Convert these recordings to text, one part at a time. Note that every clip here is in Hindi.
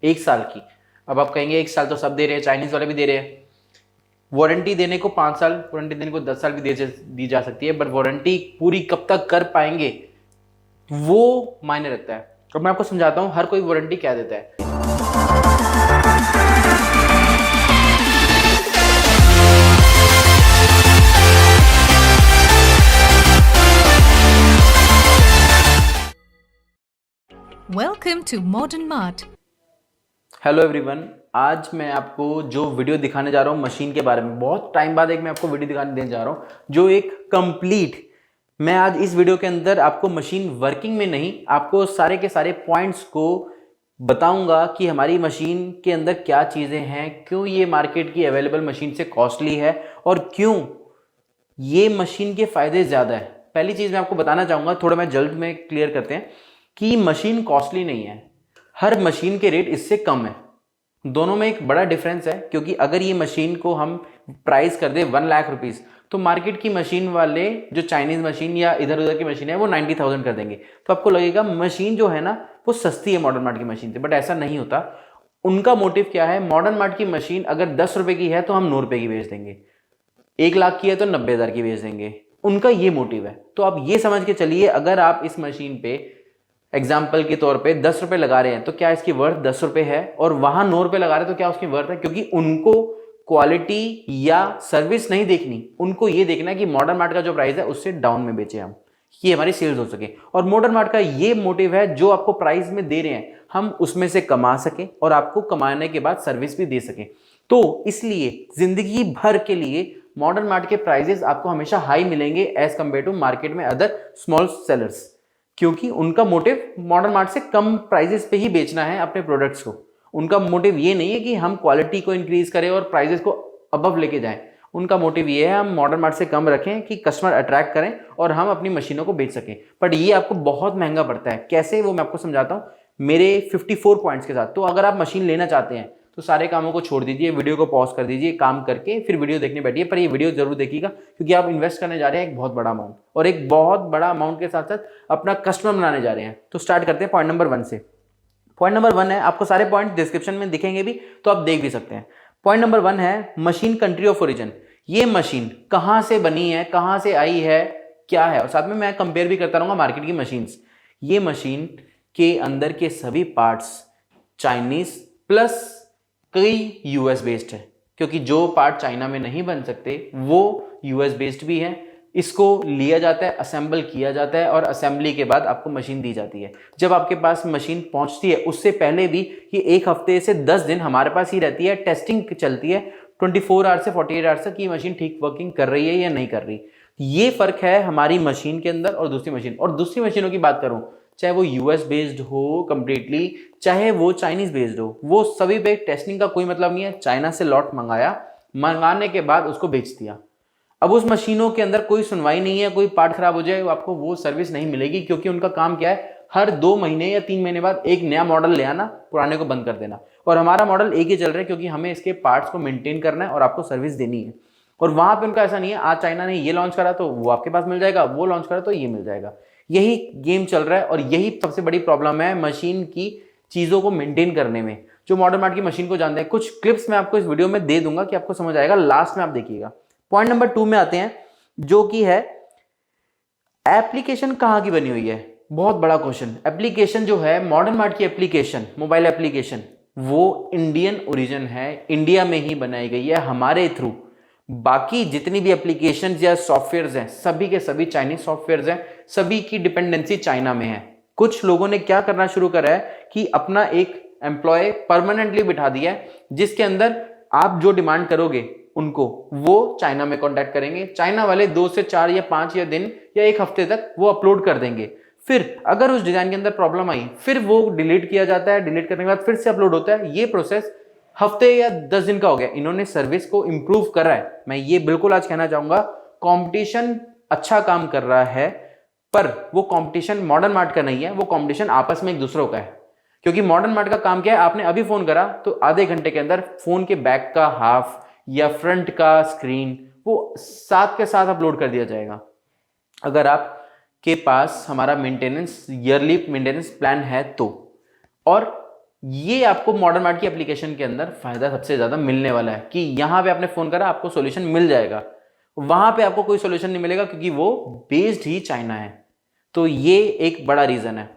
1 साल की। अब आप कहेंगे 1 साल तो सब दे रहे हैं, चाइनीज वाले भी दे रहे हैं। वारंटी देने को 5 साल, वारंटी देने को 10 साल भी दी जा सकती है, बट वारंटी पूरी कब तक कर पाएंगे वो मायने रखता है। तो मैं आपको समझाता हूं हर कोई वारंटी क्या देता है। Welcome to Modern Mart. Hello everyone, आज मैं आपको जो वीडियो दिखाने जा रहा हूँ मशीन के बारे में, बहुत टाइम बाद एक मैं आपको वीडियो दिखाने देने जा रहा हूँ जो एक कंप्लीट, मैं आज इस वीडियो के अंदर आपको मशीन वर्किंग में नहीं, आपको सारे के सारे पॉइंट्स को बताऊंगा कि हमारी मशीन के अंदर क्या चीज़ें हैं, क्यों ये मार्केट की अवेलेबल मशीन से कॉस्टली है और क्यों ये मशीन के फ़ायदे ज़्यादा है। पहली चीज़ मैं आपको बताना चाहूँगा, थोड़ा मैं जल्द में क्लियर करते हैं कि मशीन कॉस्टली नहीं है, हर मशीन के रेट इससे कम है। दोनों में एक बड़ा डिफरेंस है, क्योंकि अगर ये मशीन को हम प्राइस कर दे 1 लाख रुपीज़, तो मार्केट की मशीन वाले जो चाइनीज़ मशीन या इधर उधर की मशीन है वो 90,000 कर देंगे। तो आपको लगेगा मशीन जो है ना वो सस्ती है मॉडर्न मार्ट की मशीन से, बट ऐसा नहीं होता। उनका मोटिव क्या है, मॉडर्न मार्ट की मशीन अगर 10 रुपये की है तो हम 9 रुपये की बेच देंगे, 1 लाख की है तो 90,000 की बेच देंगे, उनका ये मोटिव है। तो आप ये समझ के चलिए, अगर आप इस मशीन पे एग्जाम्पल के तौर पे 10 रुपए लगा रहे हैं तो क्या इसकी वर्थ 10 रुपए है, और वहां 9 रुपए लगा रहे हैं तो क्या उसकी वर्थ है, क्योंकि उनको क्वालिटी या सर्विस नहीं देखनी, उनको ये देखना है कि मॉडर्न मार्ट का जो प्राइस है उससे डाउन में बेचे हम, ये हमारी सेल्स हो सके। और मॉडर्न मार्ट का ये मोटिव है, जो आपको प्राइस में दे रहे हैं हम उसमें से कमा सके और आपको कमाने के बाद सर्विस भी दे सके। तो इसलिए जिंदगी भर के लिए मॉडर्न मार्ट के प्राइजेस आपको हमेशा हाई मिलेंगे एज कंपेयर टू मार्केट में अदर स्मॉल सेलर्स, क्योंकि उनका मोटिव मॉडर्न मार्ट से कम प्राइजेस पे ही बेचना है अपने प्रोडक्ट्स को। उनका मोटिव ये नहीं है कि हम क्वालिटी को इंक्रीज करें और प्राइजेस को अबव लेके जाएं, उनका मोटिव ये है हम मॉडर्न मार्ट से कम रखें कि कस्टमर अट्रैक्ट करें और हम अपनी मशीनों को बेच सकें। बट ये आपको बहुत महंगा पड़ता है, कैसे वो मैं आपको समझाता हूँ मेरे 54 पॉइंट्स के साथ। तो अगर आप मशीन लेना चाहते हैं तो सारे कामों को छोड़ दीजिए, वीडियो को पॉज कर दीजिए, काम करके फिर वीडियो देखने बैठिए, पर ये वीडियो जरूर देखिएगा, क्योंकि आप इन्वेस्ट करने जा रहे हैं एक बहुत बड़ा अमाउंट, और एक बहुत बड़ा अमाउंट के साथ साथ अपना कस्टमर बनाने जा रहे हैं। तो स्टार्ट करते हैं पॉइंट नंबर 1 से। पॉइंट नंबर 1 है, आपको सारे पॉइंट डिस्क्रिप्शन में दिखेंगे भी तो आप देख भी सकते हैं। पॉइंट नंबर 1 है मशीन कंट्री ऑफ ओरिजिन। ये मशीन कहाँ से बनी है, कहाँ से आई है, क्या है, और साथ में मैं कंपेयर भी करता रहूंगा मार्केट की मशीन्स। ये मशीन के अंदर के सभी पार्ट्स चाइनीज प्लस कई यूएस बेस्ड है, क्योंकि जो पार्ट चाइना में नहीं बन सकते वो यूएस बेस्ड भी है। इसको लिया जाता है, असेंबल किया जाता है, और असेंबली के बाद आपको मशीन दी जाती है। जब आपके पास मशीन पहुंचती है उससे पहले भी ये 1 हफ्ते से 10 दिन हमारे पास ही रहती है, टेस्टिंग चलती है 24 आवर्स से 48 आवर्स तक कि मशीन ठीक वर्किंग कर रही है या नहीं कर रही। ये फर्क है हमारी मशीन के अंदर और दूसरी मशीन। और दूसरी मशीनों की बात करूं, चाहे वो यूएस बेस्ड हो कंप्लीटली, चाहे वो चाइनीज बेस्ड हो, वो सभी पे टेस्टिंग का कोई मतलब नहीं है। चाइना से लॉट मंगाया, मंगाने के बाद उसको बेच दिया। अब उस मशीनों के अंदर कोई सुनवाई नहीं है, कोई पार्ट खराब हो जाए आपको वो सर्विस नहीं मिलेगी, क्योंकि उनका काम क्या है, हर 2 महीने या 3 महीने बाद एक नया मॉडल ले आना, पुराने को बंद कर देना। और हमारा मॉडल एक ही चल रहा है, क्योंकि हमें इसके पार्ट्स को मेंटेन करना है और आपको सर्विस देनी है। और वहां पे उनका ऐसा नहीं है, आज चाइना ने ये लॉन्च करा तो वो आपके पास मिल जाएगा, वो लॉन्च करा तो ये मिल जाएगा। यही गेम चल रहा है, और यही सबसे बड़ी प्रॉब्लम है मशीन की चीज़ों को मेंटेन करने में। जो मॉडर्न मार्ट की मशीन को जानते हैं, कुछ क्लिप्स मैं आपको इस वीडियो में दे दूंगा कि आपको समझ आएगा, लास्ट में आप देखिएगा। पॉइंट नंबर 2 में आते हैं, जो कि है एप्लीकेशन कहाँ की बनी हुई है। बहुत बड़ा क्वेश्चन। एप्लीकेशन जो है मॉडर्न मार्ट की एप्लीकेशन, मोबाइल एप्लीकेशन, वो इंडियन ओरिजिन है, इंडिया में ही बनाई गई है हमारे थ्रू। बाकी जितनी भी एप्लीकेशंस या सॉफ्टवेयर्स हैं सभी के सभी चाइनीज सॉफ्टवेयर्स हैं, सभी की डिपेंडेंसी चाइना में है। कुछ लोगों ने क्या करना शुरू करा है कि अपना एक एम्प्लॉय परमानेंटली बिठा दिया है, जिसके अंदर आप जो डिमांड करोगे उनको वो चाइना में कांटेक्ट करेंगे। चाइना वाले 2 से 4 या 5 या दिन या 1 हफ्ते तक वो अपलोड कर देंगे। फिर अगर उस डिजाइन के अंदर प्रॉब्लम आई फिर वो डिलीट किया जाता है, डिलीट करने के बाद फिर से अपलोड होता है। ये प्रोसेस हफ्ते या 10 दिन का हो गया। इन्होंने सर्विस को इंप्रूव करा है। मैं ये बिल्कुल आज कहना चाहूंगा, कंपटीशन अच्छा काम कर रहा है, पर वो कंपटीशन मॉडर्न मार्ट का नहीं है, वो कंपटीशन आपस में एक दूसरों का है। क्योंकि मॉडर्न मार्ट का काम क्या है, आपने अभी फोन करा तो आधे घंटे के अंदर फोन के बैक का हाफ या फ्रंट का स्क्रीन वो साथ के साथ अपलोड कर दिया जाएगा। अगर आप के पास हमारा मेंटेनेंस ईयरली मेंटेनेंस प्लान है तो, और ये आपको मॉडर्न मार्ट की एप्लीकेशन के अंदर फायदा सबसे ज्यादा मिलने वाला है कि यहाँ पे आपने फोन करा आपको सॉल्यूशन मिल जाएगा, वहां पे आपको कोई सॉल्यूशन नहीं मिलेगा क्योंकि वो बेस्ड ही चाइना है। तो ये एक बड़ा रीजन है।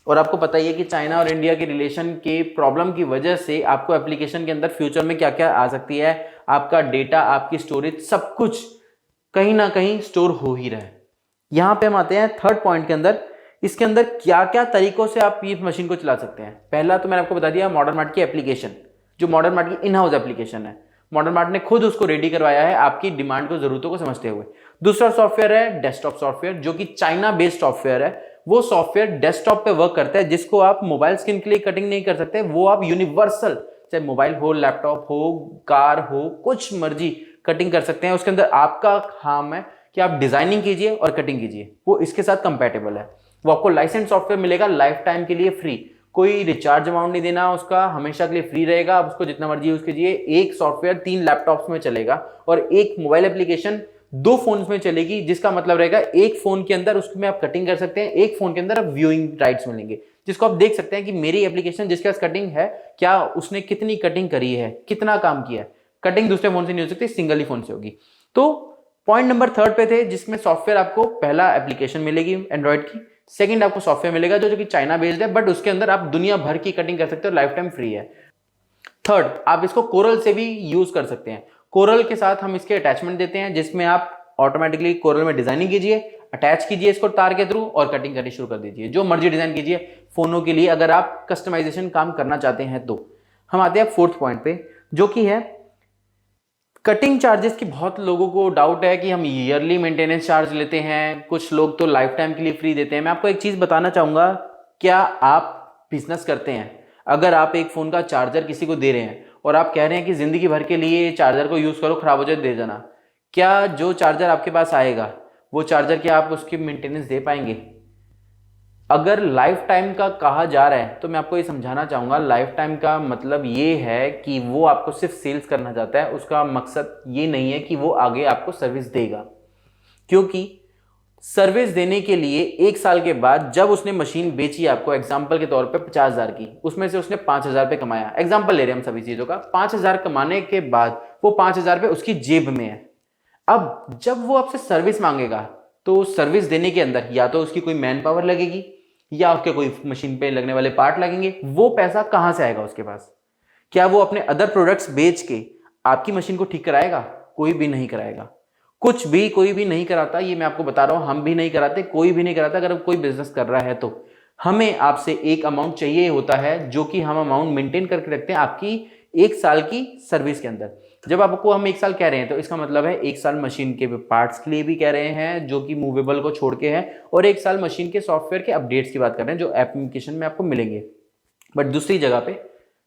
और आपको पता ही है कि चाइना और इंडिया के रिलेशन के प्रॉब्लम की वजह से आपको एप्लीकेशन के अंदर फ्यूचर में क्या क्या आ सकती है, आपका डेटा, आपकी स्टोरेज, सब कुछ कहीं ना कहीं स्टोर हो ही रहा है। यहां पे हम आते हैं थर्ड पॉइंट के अंदर, इसके अंदर क्या क्या तरीकों से आप इस मशीन को चला सकते हैं। पहला तो मैंने आपको बता दिया मॉडर्न मार्ट की एप्लीकेशन, जो मॉडर्न मार्ट की इन हाउस एप्लीकेशन है, मॉडर्न मार्ट ने खुद उसको रेडी करवाया है आपकी डिमांड को, जरूरतों को समझते हुए। दूसरा सॉफ्टवेयर है डेस्कटॉप सॉफ्टवेयर, जो कि चाइना बेस्ड सॉफ्टवेयर है। वो सॉफ्टवेयर डेस्कटॉप पे वर्क करता है, जिसको आप मोबाइल स्क्रीन के लिए कटिंग नहीं कर सकते, वो आप यूनिवर्सल, चाहे मोबाइल हो, लैपटॉप हो, कार हो, कुछ मर्जी कटिंग कर सकते हैं। उसके अंदर आपका काम है कि आप डिजाइनिंग कीजिए और कटिंग कीजिए, वो इसके साथ कंपैटिबल है। वो आपको लाइसेंस सॉफ्टवेयर मिलेगा लाइफ टाइम के लिए फ्री, कोई रिचार्ज अमाउंट नहीं देना, उसका हमेशा के लिए फ्री रहेगा, आप उसको जितना मर्जी यूज कीजिए। एक सॉफ्टवेयर 3 लैपटॉप्स में चलेगा और एक मोबाइल एप्लीकेशन 2 फोन्स में चलेगी, जिसका मतलब रहेगा एक फोन के अंदर उसमें आप कटिंग कर सकते हैं, एक फोन के अंदर आप व्यूइंग राइट्स मिलेंगे, जिसको आप देख सकते हैं कि मेरी एप्लीकेशन जिसके पास कटिंग है, क्या उसने कितनी कटिंग करी है, कितना काम किया है। कटिंग दूसरे फोन से नहीं हो सकती, सिंगल ही फोन से होगी। तो पॉइंट नंबर 3 पे थे, जिसमें सॉफ्टवेयर आपको पहला एप्लीकेशन मिलेगी एंड्रॉइड की, सेकंड आपको सॉफ्टवेयर मिलेगा जो कि चाइना बेस्ड है, बट उसके अंदर आप दुनिया भर की कटिंग कर सकते हो, लाइफ टाइम फ्री है। थर्ड, आप इसको कोरल से भी यूज कर सकते हैं। कोरल के साथ हम इसके अटैचमेंट देते हैं, जिसमें आप ऑटोमेटिकली कोरल में डिजाइनिंग कीजिए, अटैच कीजिए इसको तार के थ्रू और कटिंग करनी शुरू कर दीजिए, जो मर्जी डिजाइन कीजिए फोनों के लिए, अगर आप कस्टमाइजेशन काम करना चाहते हैं तो। हम आते हैं 4th पॉइंट पे, जो कि है कटिंग चार्जेस की। बहुत लोगों को डाउट है कि हम ईयरली मेंटेनेंस चार्ज लेते हैं, कुछ लोग तो लाइफ टाइम के लिए फ्री देते हैं। मैं आपको एक चीज बताना चाहूंगा, क्या आप बिजनेस करते हैं, अगर आप एक फोन का चार्जर किसी को दे रहे हैं और आप कह रहे हैं कि जिंदगी भर के लिए चार्जर को यूज करो, खराब हो जाए दे जाना, क्या जो चार्जर आपके पास आएगा वो चार्जर क्या आप उसकी मेंटेनेंस दे पाएंगे? अगर लाइफ टाइम का कहा जा रहा है तो मैं आपको ये समझाना चाहूंगा, लाइफ टाइम का मतलब ये है कि वो आपको सिर्फ सेल्स करना चाहता है, उसका मकसद ये नहीं है कि वो आगे आपको सर्विस देगा। क्योंकि सर्विस देने के लिए 1 साल के बाद जब उसने मशीन बेची आपको, एग्जाम्पल के तौर पे 50,000 की, उसमें से उसने 5,000 रुपये कमाया, एग्जाम्पल ले रहे हैं हम सभी चीजों का, 5,000 कमाने के बाद वो 5,000 रुपये उसकी जेब में है। अब जब वो आपसे सर्विस मांगेगा तो सर्विस देने के अंदर या तो उसकी कोई मैन पावर लगेगी या उसके कोई मशीन पे लगने वाले पार्ट लगेंगे, वो पैसा कहां से आएगा उसके पास? क्या वो अपने अदर प्रोडक्ट्स बेच के आपकी मशीन को ठीक कराएगा? कोई भी नहीं कराएगा, कुछ भी कोई भी नहीं कराता। ये मैं आपको बता रहा हूं, हम भी नहीं कराते, कोई भी नहीं कराता। अगर कोई बिजनेस कर रहा है तो हमें आपसे एक अमाउंट चाहिए होता है, जो कि हम अमाउंट मेंटेन करके रखते हैं आपकी 1 साल की सर्विस के अंदर। जब आपको हम 1 साल कह रहे हैं तो इसका मतलब है 1 साल मशीन के पार्ट्स के लिए भी कह रहे हैं, जो कि मूवेबल को छोड़ के हैं, और 1 साल मशीन के सॉफ्टवेयर के अपडेट्स की बात कर रहे हैं जो एप्लीकेशन में आपको मिलेंगे। बट दूसरी जगह पे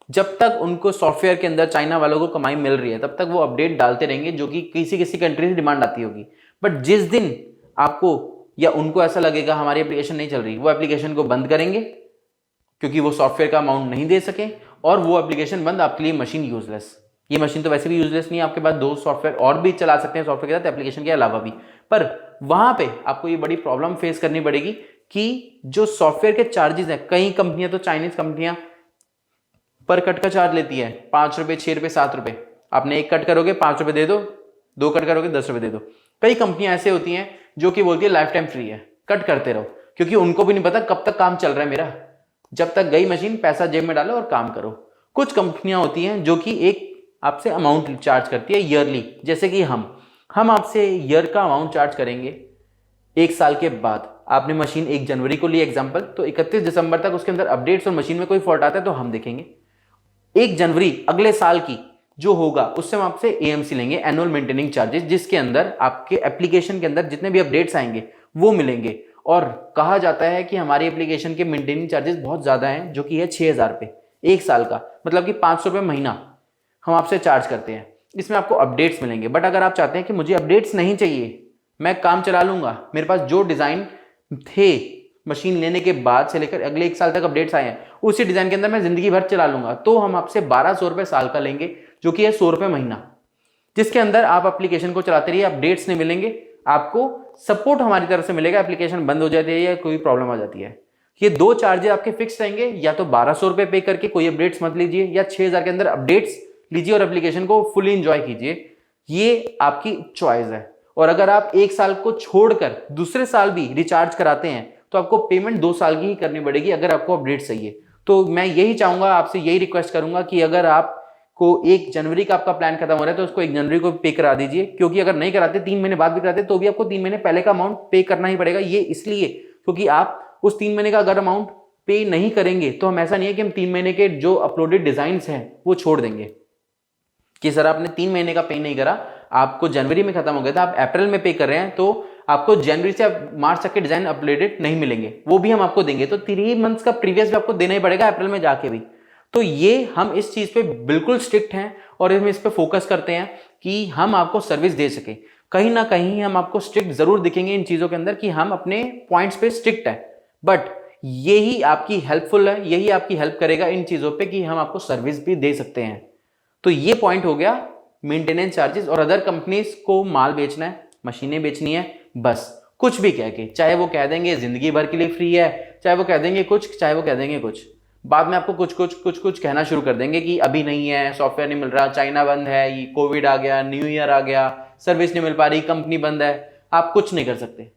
जब तक उनको सॉफ्टवेयर के अंदर चाइना वालों को कमाई मिल रही है, तब तक वो अपडेट डालते रहेंगे, जो कि किसी किसी कंट्री से डिमांड आती होगी। बट जिस दिन आपको या उनको ऐसा लगेगा हमारी एप्लीकेशन नहीं चल रही, वो एप्लीकेशन को बंद करेंगे, क्योंकि वो सॉफ्टवेयर का अमाउंट नहीं दे सके, और वो एप्लीकेशन बंद, आपके लिए मशीन यूजलेस। ये मशीन तो वैसे भी यूजलेस नहीं है, आपके पास 2 सॉफ्टवेयर और भी चला सकते हैं सॉफ्टवेयर के साथ, एप्लीकेशन के अलावा भी। पर वहां पे आपको ये बड़ी प्रॉब्लम फेस करनी पड़ेगी कि जो सॉफ्टवेयर के चार्जेस हैं, कई कंपनियां तो चाइनीज कंपनियां पर कट का चार्ज लेती है, 5 रुपए, 6 रुपए, 7 रुपए। आपने 1 कट करोगे 5 रुपए दे दो, 2 कट करोगे 10 रुपए दे दो। कई कंपनियां ऐसे होती हैं जो कि बोलती है लाइफ टाइम फ्री है, कट करते रहो, क्योंकि उनको भी नहीं पता कब तक काम चल रहा है मेरा, जब तक गई मशीन पैसा जेब में डालो और काम करो। कुछ कंपनियां होती हैं जो कि एक आपसे अमाउंट चार्ज करती है ईयरली, जैसे कि हम आपसे ईयर का अमाउंट चार्ज करेंगे 1 साल के बाद। आपने मशीन 1 जनवरी को ली एग्जांपल, तो 31 दिसंबर तक उसके अंदर अपडेट्स और मशीन में कोई फॉल्ट आता है तो हम देखेंगे। 1 जनवरी अगले साल की जो होगा उससे हम आपसे एएमसी लेंगे, एनुअल मेंटेनिंग चार्जेस, जिसके अंदर आपके एप्लीकेशन के अंदर जितने भी अपडेट्स आएंगे वो मिलेंगे। और कहा जाता है कि हमारी एप्लीकेशन के मेंटेनिंग चार्जेस बहुत ज्यादा हैं, जो कि है 6,000 रुपये 1 साल का, मतलब कि 500 रुपये महीना हम आपसे चार्ज करते हैं। इसमें आपको अपडेट्स मिलेंगे। बट अगर आप चाहते हैं कि मुझे अपडेट्स नहीं चाहिए, मैं काम चला लूंगा, मेरे पास जो डिजाइन थे मशीन लेने के बाद से लेकर अगले 1 साल तक अपडेट्स आए हैं, उसी डिजाइन के अंदर मैं जिंदगी भर चला लूंगा, तो हम आपसे 1,200 रुपये साल का लेंगे, जो कि है 100 रुपये महीना, जिसके अंदर आप एप्लीकेशन को चलाते रहिए, अपडेट्स नहीं मिलेंगे, आपको सपोर्ट हमारी तरफ से मिलेगा। एप्लीकेशन बंद हो जाती है या कोई प्रॉब्लम आ जाती है, ये दो चार्जेस आपके फिक्स रहेंगे, या तो 1200 रुपए पे करके कोई अपडेट्स मत लीजिए, या 6000 के अंदर अपडेट्स लीजिए और एप्लीकेशन को फुली एंजॉय कीजिए। ये आपकी चॉइस है। और अगर आप एक साल को छोड़कर दूसरे साल भी रिचार्ज कराते हैं तो आपको पेमेंट 2 साल की ही करनी पड़ेगी अगर आपको अपडेट चाहिए। तो मैं यही चाहूंगा, आपसे यही रिक्वेस्ट करूंगा कि अगर आपको 1 जनवरी का आपका प्लान खत्म हो रहा है तो उसको 1 जनवरी को पे करा दीजिए, क्योंकि अगर नहीं कराते 3 महीने बाद भी कराते तो भी आपको 3 महीने पहले का अमाउंट पे करना ही पड़ेगा। ये इसलिए क्योंकि आप उस 3 महीने का अगर अमाउंट पे नहीं करेंगे तो हम ऐसा नहीं है कि हम 3 महीने के जो अपलोडेड डिजाइन हैं वो छोड़ देंगे कि सर आपने 3 महीने का पे नहीं करा, आपको जनवरी में खत्म हो गया था, आप अप्रैल में पे कर रहे हैं, तो आपको जनवरी से मार्च तक के डिजाइन अपलोडेड नहीं मिलेंगे, वो भी हम आपको देंगे। तो 3 मंथ्स का प्रीवियस भी आपको देना ही पड़ेगा अप्रैल में जाके भी। तो ये हम इस चीज पे बिल्कुल स्ट्रिक्ट हैं और हम इस पे फोकस करते हैं कि हम आपको सर्विस दे सके। कहीं ना कहीं हम आपको स्ट्रिक्ट जरूर दिखेंगे इन चीजों के अंदर कि हम अपने पॉइंट्स पे स्ट्रिक्ट है, बट यही आपकी हेल्पफुल है, यही आपकी हेल्प करेगा इन चीजों पे कि हम आपको सर्विस भी दे सकते हैं। तो ये पॉइंट हो गया मेंटेनेंस चार्जेस। और अदर कंपनीज को माल बेचना है, मशीनें बेचनी है, बस कुछ भी कह के, चाहे वो कह देंगे जिंदगी भर के लिए फ्री है, चाहे वो कह देंगे कुछ, चाहे वो कह देंगे कुछ, बाद में आपको कुछ कहना शुरू कर देंगे कि अभी नहीं है, सॉफ्टवेयर नहीं मिल रहा, चाइना बंद है, ये कोविड आ गया, न्यू ईयर आ गया, सर्विस नहीं मिल पा रही, कंपनी बंद है। आप कुछ नहीं कर सकते।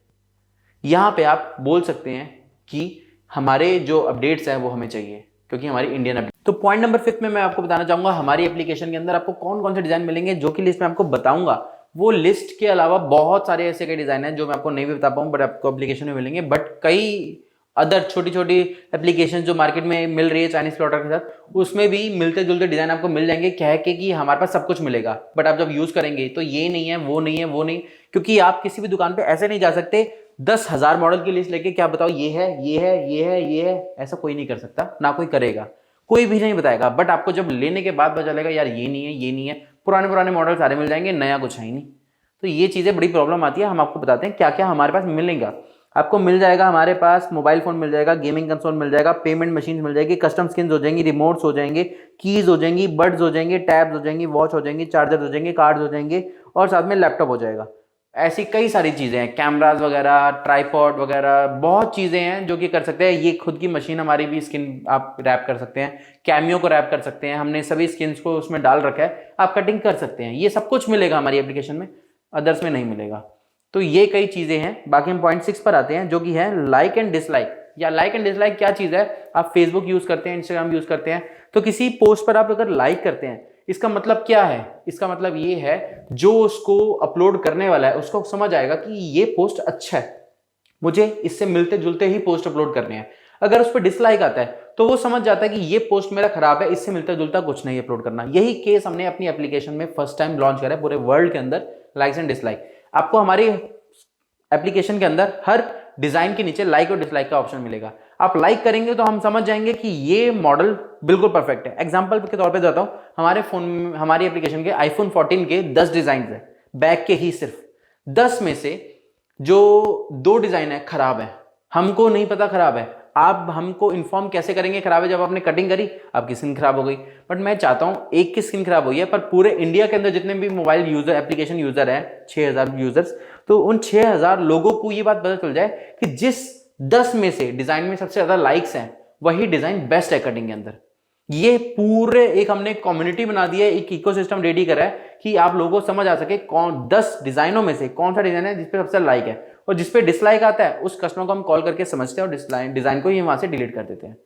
यहां पे आप बोल सकते हैं कि हमारे जो अपडेट्स हैं वो हमें चाहिए, क्योंकि हमारी इंडियन अपडेट। तो पॉइंट नंबर 5 में मैं आपको बताना चाहूंगा हमारी एप्लीकेशन के अंदर आपको कौन कौन से डिजाइन मिलेंगे, जो कि लिस्ट में आपको बताऊंगा। वो लिस्ट के अलावा बहुत सारे ऐसे कई डिजाइन हैं जो मैं आपको नहीं भी बता पाऊँ, बट आपको एप्लीकेशन में मिलेंगे। बट कई अदर छोटी छोटी एप्लीकेशन जो मार्केट में मिल रही है चाइनीज प्लॉटर के साथ, उसमें भी मिलते जुलते डिजाइन आपको मिल जाएंगे, कह के कि हमारे पास सब कुछ मिलेगा। बट आप जब यूज करेंगे तो ये नहीं है, वो नहीं है, वो नहीं, क्योंकि आप किसी भी दुकान पे ऐसे नहीं जा सकते 10,000 मॉडल की लिस्ट लेके क्या बताओ ये है, ये है, ये है, ये है। ऐसा कोई नहीं कर सकता, ना कोई करेगा, कोई भी नहीं बताएगा। बट आपको जब लेने के बाद पता चलेगा यार ये नहीं है, ये नहीं है, पुराने पुराने मॉडल सारे मिल जाएंगे, नया कुछ है ही नहीं। तो ये चीजें बड़ी प्रॉब्लम आती है। हम आपको बताते हैं क्या क्या हमारे पास मिलेगा। आपको मिल जाएगा हमारे पास मोबाइल फोन मिल जाएगा, गेमिंग कंसोल मिल जाएगा, पेमेंट मशीन मिल जाएगी, कस्टम स्किन्स हो जाएंगी, रिमोट्स हो जाएंगे, कीज हो जाएंगी, बड्स हो जाएंगे, टैब्स हो जाएंगी, वॉच हो जाएंगी, चार्जर हो जाएंगे, कार्ड्स हो जाएंगे, और साथ में लैपटॉप हो जाएगा। ऐसी कई सारी चीजें हैं, कैमराज वगैरह, ट्राईपॉड वगैरह, बहुत चीजें हैं जो कि कर सकते हैं। ये खुद की मशीन हमारी भी स्किन आप रैप कर सकते हैं, कैमियो को रैप कर सकते हैं, हमने सभी स्किन्स को उसमें डाल रखा है, आप कटिंग कर सकते हैं। ये सब कुछ मिलेगा हमारी एप्लीकेशन में, अदर्स में नहीं मिलेगा। तो ये कई चीजें हैं। बाकी हम पॉइंट 6 पर आते हैं, जो कि है लाइक एंड डिसलाइक। या लाइक एंड डिसलाइक क्या चीज है? आप फेसबुक यूज करते हैं, इंस्टाग्राम यूज करते हैं, तो किसी पोस्ट पर आप अगर लाइक करते हैं, इसका मतलब क्या है? इसका मतलब ये है जो उसको अपलोड करने वाला है उसको समझ आएगा कि ये पोस्ट अच्छा है, मुझे इससे मिलते जुलते ही पोस्ट अपलोड करने हैं। अगर उस पर डिसलाइक आता है तो वो समझ जाता है कि ये पोस्ट मेरा खराब है, इससे मिलता जुलता कुछ नहीं अपलोड करना। यही केस हमने अपनी एप्लीकेशन में फर्स्ट टाइम लॉन्च करा है पूरे वर्ल्ड के अंदर, लाइक्स एंड डिसलाइक। आपको हमारी एप्लीकेशन के अंदर हर डिजाइन के नीचे लाइक और डिसलाइक का ऑप्शन मिलेगा। आप लाइक करेंगे तो हम समझ जाएंगे कि ये मॉडल बिल्कुल परफेक्ट है। एग्जांपल के तौर पे बताता हूं, हमारे फोन में, हमारी एप्लीकेशन के आईफोन 14 के 10 डिजाइन है, बैक के ही सिर्फ 10 में से जो 2 डिजाइन है खराब है। हमको नहीं पता खराब है, आप हमको इन्फॉर्म कैसे करेंगे खराब है? जब आपने कटिंग करी आपकी स्किन खराब हो गई। बट मैं चाहता हूं एक की स्किन खराब हुई है, पर पूरे इंडिया के अंदर जितने भी मोबाइल यूजर, एप्लीकेशन यूजर है 6000 यूजर्स, तो उन 6000 लोगों को ये बात पता चल जाए कि जिस 10 में से डिजाइन में सबसे ज्यादा लाइक्स हैं वही डिजाइन बेस्ट है कटिंग के अंदर। ये पूरे एक हमने कम्युनिटी बना दी है, एक इकोसिस्टम रेडी करा है कि आप लोगों को समझ आ सके कौन 10 डिजाइनों में से कौन सा डिजाइन है जिसपे सबसे लाइक है, और जिसपे डिसलाइक आता है उस कस्टमर को हम कॉल करके समझते हैं और डिजाइन को ही वहां से डिलीट कर देते हैं।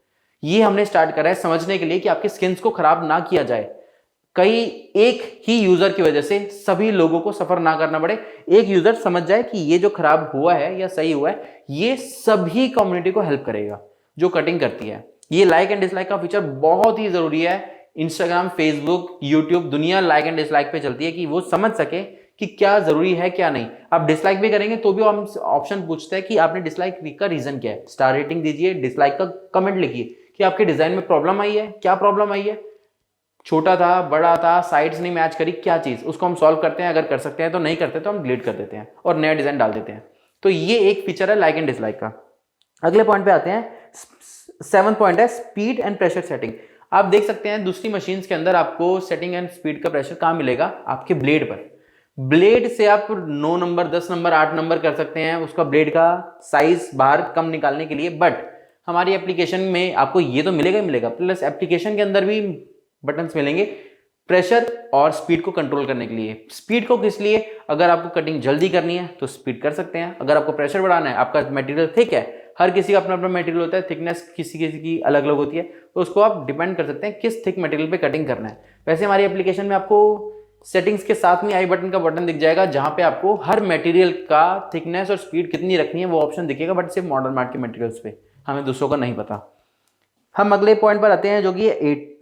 ये हमने स्टार्ट करा है समझने के लिए कि आपके स्किन्स को खराब ना किया जाए, कई एक ही यूजर की वजह से सभी लोगों को सफर ना करना पड़े। एक यूजर समझ जाए कि ये जो खराब हुआ है या सही हुआ है, ये सभी कम्युनिटी को हेल्प करेगा जो कटिंग करती है। ये लाइक एंड डिसलाइक का फीचर बहुत ही जरूरी है। इंस्टाग्राम, फेसबुक, यूट्यूब, दुनिया लाइक एंड डिसलाइक पे चलती है कि वो समझ सके कि क्या जरूरी है क्या नहीं। आप डिसलाइक भी करेंगे तो भी हम ऑप्शन पूछते हैं कि आपने डिसलाइक का रीजन क्या है, स्टार रेटिंग दीजिए, डिसलाइक का कमेंट लिखिए कि आपके डिजाइन में प्रॉब्लम आई है, क्या प्रॉब्लम आई है, छोटा था, बड़ा था, साइड्स नहीं मैच करी, क्या चीज, उसको हम सॉल्व करते हैं। अगर कर सकते हैं तो, नहीं करते तो हम डिलीट कर देते हैं और नया डिजाइन डाल देते हैं। तो ये एक फीचर है लाइक एंड डिसलाइक का। अगले पॉइंट पे आते हैं, 7th पॉइंट है स्पीड एंड प्रेशर सेटिंग। आप देख सकते हैं दूसरी मशीन्स के अंदर आपको सेटिंग एंड स्पीड का प्रेशर कहां मिलेगा? आपके ब्लेड पर। ब्लेड से आप 9 नंबर, 10 नंबर, 8 नंबर कर सकते हैं उसका ब्लेड का साइज बाहर कम निकालने के लिए। बट हमारी एप्लीकेशन में आपको ये तो मिलेगा ही मिलेगा, प्लस एप्लीकेशन के अंदर भी बटन्स मिलेंगे प्रेशर और स्पीड को कंट्रोल करने के लिए। स्पीड को किस लिए, अगर आपको कटिंग जल्दी करनी है तो स्पीड कर सकते हैं, अगर आपको प्रेशर बढ़ाना है, आपका मटेरियल थिक है, हर किसी का अपना अपना मटेरियल होता है, थिकनेस किसी किसी की अलग अलग होती है, तो उसको आप डिपेंड कर सकते हैं किस थिक मटेरियल पे कटिंग करना है। वैसे हमारी एप्लीकेशन में आपको सेटिंग्स के साथ में आई बटन का बटन दिख जाएगा, जहां पे आपको हर मटेरियल का थिकनेस और स्पीड कितनी रखनी है वो ऑप्शन दिखेगा, बट सिर्फ मॉडर्न मार्ट के मटेरियल्स पे, हमें दूसरों का नहीं पता। हम अगले पॉइंट पर आते हैं जो कि 8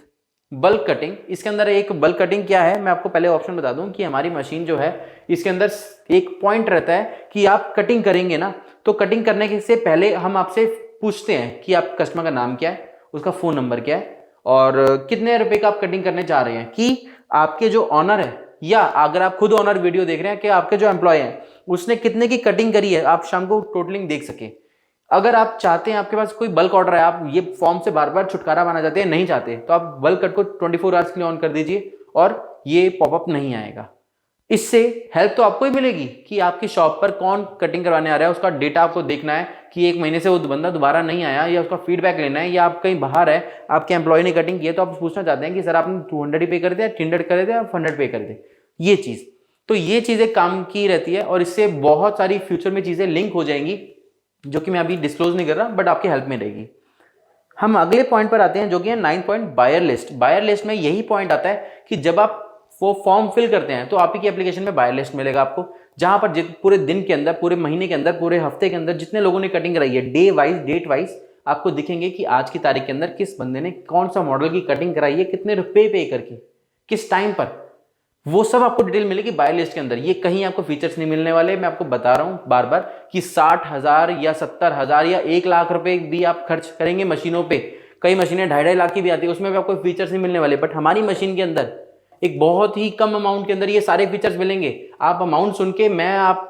बल्क कटिंग। इसके अंदर एक बल्क कटिंग क्या है, मैं आपको पहले ऑप्शन बता दूं कि हमारी मशीन जो है इसके अंदर एक पॉइंट रहता है कि आप कटिंग करेंगे ना, तो कटिंग करने के से पहले हम आपसे पूछते हैं कि आप कस्टमर का नाम क्या है, उसका फोन नंबर क्या है और कितने रुपए का आप कटिंग करने चाह रहे हैं, कि आपके जो ऑनर है या अगर आप खुद ऑनर वीडियो देख रहे हैं कि आपके जो एम्प्लॉय है उसने कितने की कटिंग करी है, आप शाम को टोटलिंग देख सके। अगर आप चाहते हैं, आपके पास कोई बल्क ऑर्डर है, आप ये फॉर्म से बार बार छुटकारा पाना चाहते हैं, नहीं चाहते, तो आप बल्क कट को 24 आवर्स के लिए ऑन कर दीजिए और ये पॉपअप नहीं आएगा। इससे हेल्प तो आपको ही मिलेगी कि आपकी शॉप पर कौन कटिंग करवाने आ रहा है, उसका डेटा आपको देखना है कि 1 महीने से वो बंदा दोबारा नहीं आया, या उसका फीडबैक लेना है, या आप कहीं बाहर है, आपके एम्प्लॉय ने कटिंग की है, तो आप पूछना चाहते हैं कि सर आपने 200 ही पे कर दिया, 300 कर दिया, 100 पे कर दे, ये चीज़। तो ये चीज़ें काम की रहती है और इससे बहुत सारी फ्यूचर में चीज़ें लिंक हो जाएंगी, जो कि मैं अभी डिस्क्लोज नहीं कर रहा, बट आपकी हेल्प में रहेगी। हम अगले पॉइंट पर आते हैं जो कि है 9 point buyer list. Buyer list में यही पॉइंट आता है कि जब आप वो फॉर्म फिल करते हैं तो आप ही की एप्लीकेशन में बायर लिस्ट मिलेगा आपको, जहां पर पूरे दिन के अंदर, पूरे महीने के अंदर, पूरे हफ्ते के अंदर जितने लोगों ने कटिंग कराई है, डे वाइज, डेट वाइज आपको दिखेंगे कि आज की तारीख के अंदर किस बंदे ने कौन सा मॉडल की कटिंग कराई है, कितने रुपए पे करके, किस टाइम पर, वो सब आपको डिटेल मिलेगी बायर लिस्ट के अंदर। ये कहीं आपको फीचर्स नहीं मिलने वाले, मैं आपको बता रहा हूं बार बार कि 60,000 या 70,000 या 1 लाख रुपए भी आप खर्च करेंगे मशीनों पे, कई मशीनें 2.5 लाख की भी आती है, उसमें भी आपको फीचर्स नहीं मिलने वाले, बट हमारी मशीन के अंदर एक बहुत ही कम अमाउंट के अंदर ये सारे फीचर्स मिलेंगे। आप अमाउंट सुन के, मैं आप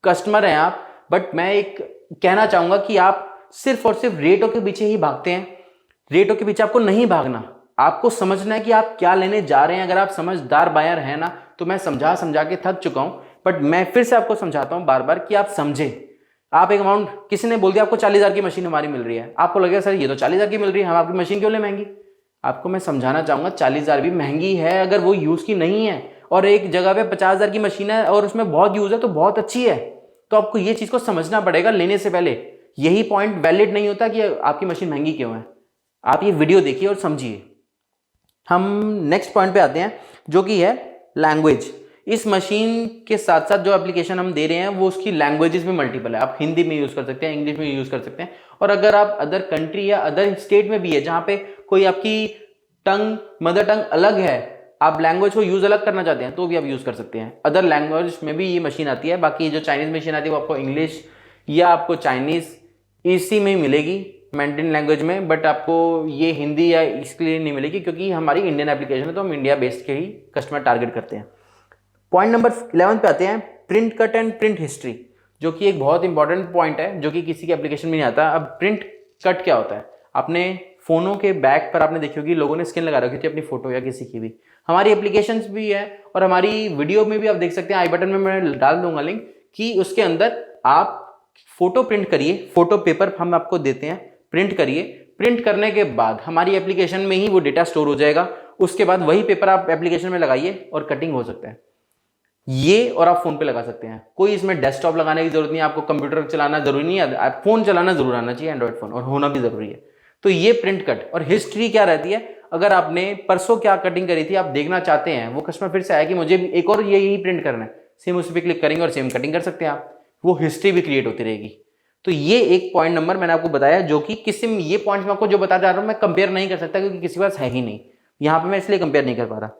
कस्टमर हैं आप, बट मैं एक कहना चाहूंगा कि आप सिर्फ और सिर्फ रेटों के पीछे ही भागते हैं। रेटों के पीछे आपको नहीं भागना, आपको समझना है कि आप क्या लेने जा रहे हैं। अगर आप समझदार बायर हैं ना, तो मैं समझा समझा के थक चुका हूं, बट मैं फिर से आपको समझाता हूं बार बार कि आप समझें। आप एक अमाउंट, किसी ने बोल दिया आपको 40,000 की मशीन हमारी मिल रही है, आपको लगेगा सर ये तो 40,000 की मिल रही है, हम आपकी मशीन क्यों ले महंगी। आपको मैं समझाना चाहूंगा 40,000 भी महंगी है अगर वो यूज की नहीं है, और एक जगह पे 50,000 की मशीन है और उसमें बहुत यूज है तो बहुत अच्छी है। तो आपको ये चीज को समझना पड़ेगा लेने से पहले। यही पॉइंट वैलिड नहीं होता कि आपकी मशीन महंगी क्यों है। आप ये वीडियो देखिए और समझिए। हम नेक्स्ट पॉइंट पे आते हैं जो कि है लैंग्वेज। इस मशीन के साथ साथ जो एप्लीकेशन हम दे रहे हैं वो उसकी लैंग्वेजेस में मल्टीपल है। आप हिंदी में यूज कर सकते हैं, इंग्लिश में यूज कर सकते हैं, और अगर आप अदर कंट्री या अदर स्टेट में भी है जहां पे कोई आपकी मदर टंग अलग है, आप लैंग्वेज को यूज अलग करना चाहते हैं तो भी आप यूज कर सकते हैं। अदर लैंग्वेज में भी ये मशीन आती है। बाकी जो चाइनीज मशीन आती है वो आपको इंग्लिश या आपको चाइनीज इसी में मिलेगी, मैंड्रिन लैंग्वेज में, बट आपको ये हिंदी या इसके लिए नहीं मिलेगी क्योंकि हमारी इंडियन एप्लीकेशन है तो हम इंडिया बेस्ड के ही कस्टमर टारगेट करते हैं। पॉइंट नंबर 11 पे आते हैं, print cut and print history, जो कि एक बहुत इंपॉर्टेंट पॉइंट है जो कि किसी के एप्लीकेशन में नहीं आता। अब प्रिंट कट क्या होता है, आपने फोनों के बैक पर आपने देखी होगी लोगों ने स्किन लगा रखी थी अपनी फोटो या किसी की भी। हमारी एप्लीकेशंस भी है और हमारी वीडियो में भी आप देख सकते हैं, आई बटन में मैं डाल दूंगा लिंक, कि उसके अंदर आप फोटो प्रिंट करिए, फोटो पेपर हम आपको देते हैं, प्रिंट करिए। प्रिंट करने के बाद हमारी एप्लीकेशन में ही वो डेटा स्टोर हो जाएगा। उसके बाद वही पेपर आप एप्लीकेशन में लगाइए और कटिंग हो सकता है ये, और आप फोन पे लगा सकते हैं। कोई इसमें डेस्कटॉप लगाने की जरूरत नहीं है, आपको कंप्यूटर चलाना जरूरी नहीं है, आप फोन चलाना जरूर आना चाहिए, एंड्रॉइड फोन, और होना भी जरूरी है। तो ये प्रिंट कट और हिस्ट्री क्या रहती है, अगर आपने परसों क्या कटिंग करी थी आप देखना चाहते हैं, वो कस्टमर फिर से आया कि मुझे एक और यही प्रिंट करना है, सेम उस पर क्लिक करेंगे और सेम कटिंग कर सकते हैं आप, वो हिस्ट्री भी क्रिएट होती रहेगी। तो ये एक पॉइंट नंबर मैंने आपको बताया, जो कि किसी में ये पॉइंट मैं आपको जो बता जा रहा हूं मैं कंपेयर नहीं कर सकता क्योंकि किसी के पास है ही नहीं, यहां पे मैं इसलिए कंपेयर नहीं कर पा रहा।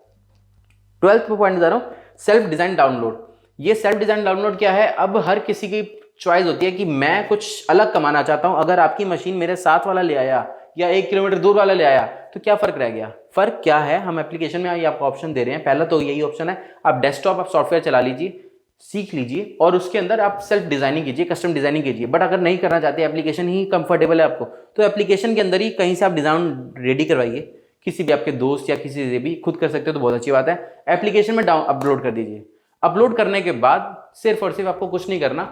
12th पॉइंट बता रहा हूं, सेल्फ डिजाइन डाउनलोड। ये सेल्फ डिजाइन डाउनलोड क्या है, अब हर किसी की चॉइस होती है कि मैं कुछ अलग कमाना चाहता हूं। अगर आपकी मशीन मेरे साथ वाला ले आया या 1 किलोमीटर दूर वाला ले आया तो क्या फर्क रह गया। फर्क क्या है, हम एप्लीकेशन में ये आपको ऑप्शन दे रहे हैं। पहला तो यही ऑप्शन है, आप डेस्कटॉप आप सॉफ्टवेयर चला लीजिए, सीख लीजिए और उसके अंदर आप सेल्फ डिजाइनिंग कीजिए, कस्टम डिजाइनिंग कीजिए। बट अगर नहीं करना चाहते, एप्लीकेशन ही कंफर्टेबल है आपको, तो एप्लीकेशन के अंदर ही कहीं से आप डिजाइन रेडी करवाइए, किसी भी आपके दोस्त या किसी से भी, खुद कर सकते हो तो बहुत अच्छी बात है। एप्लीकेशन में अपलोड कर दीजिए। अपलोड करने के बाद सिर्फ और सिर्फ आपको कुछ नहीं करना,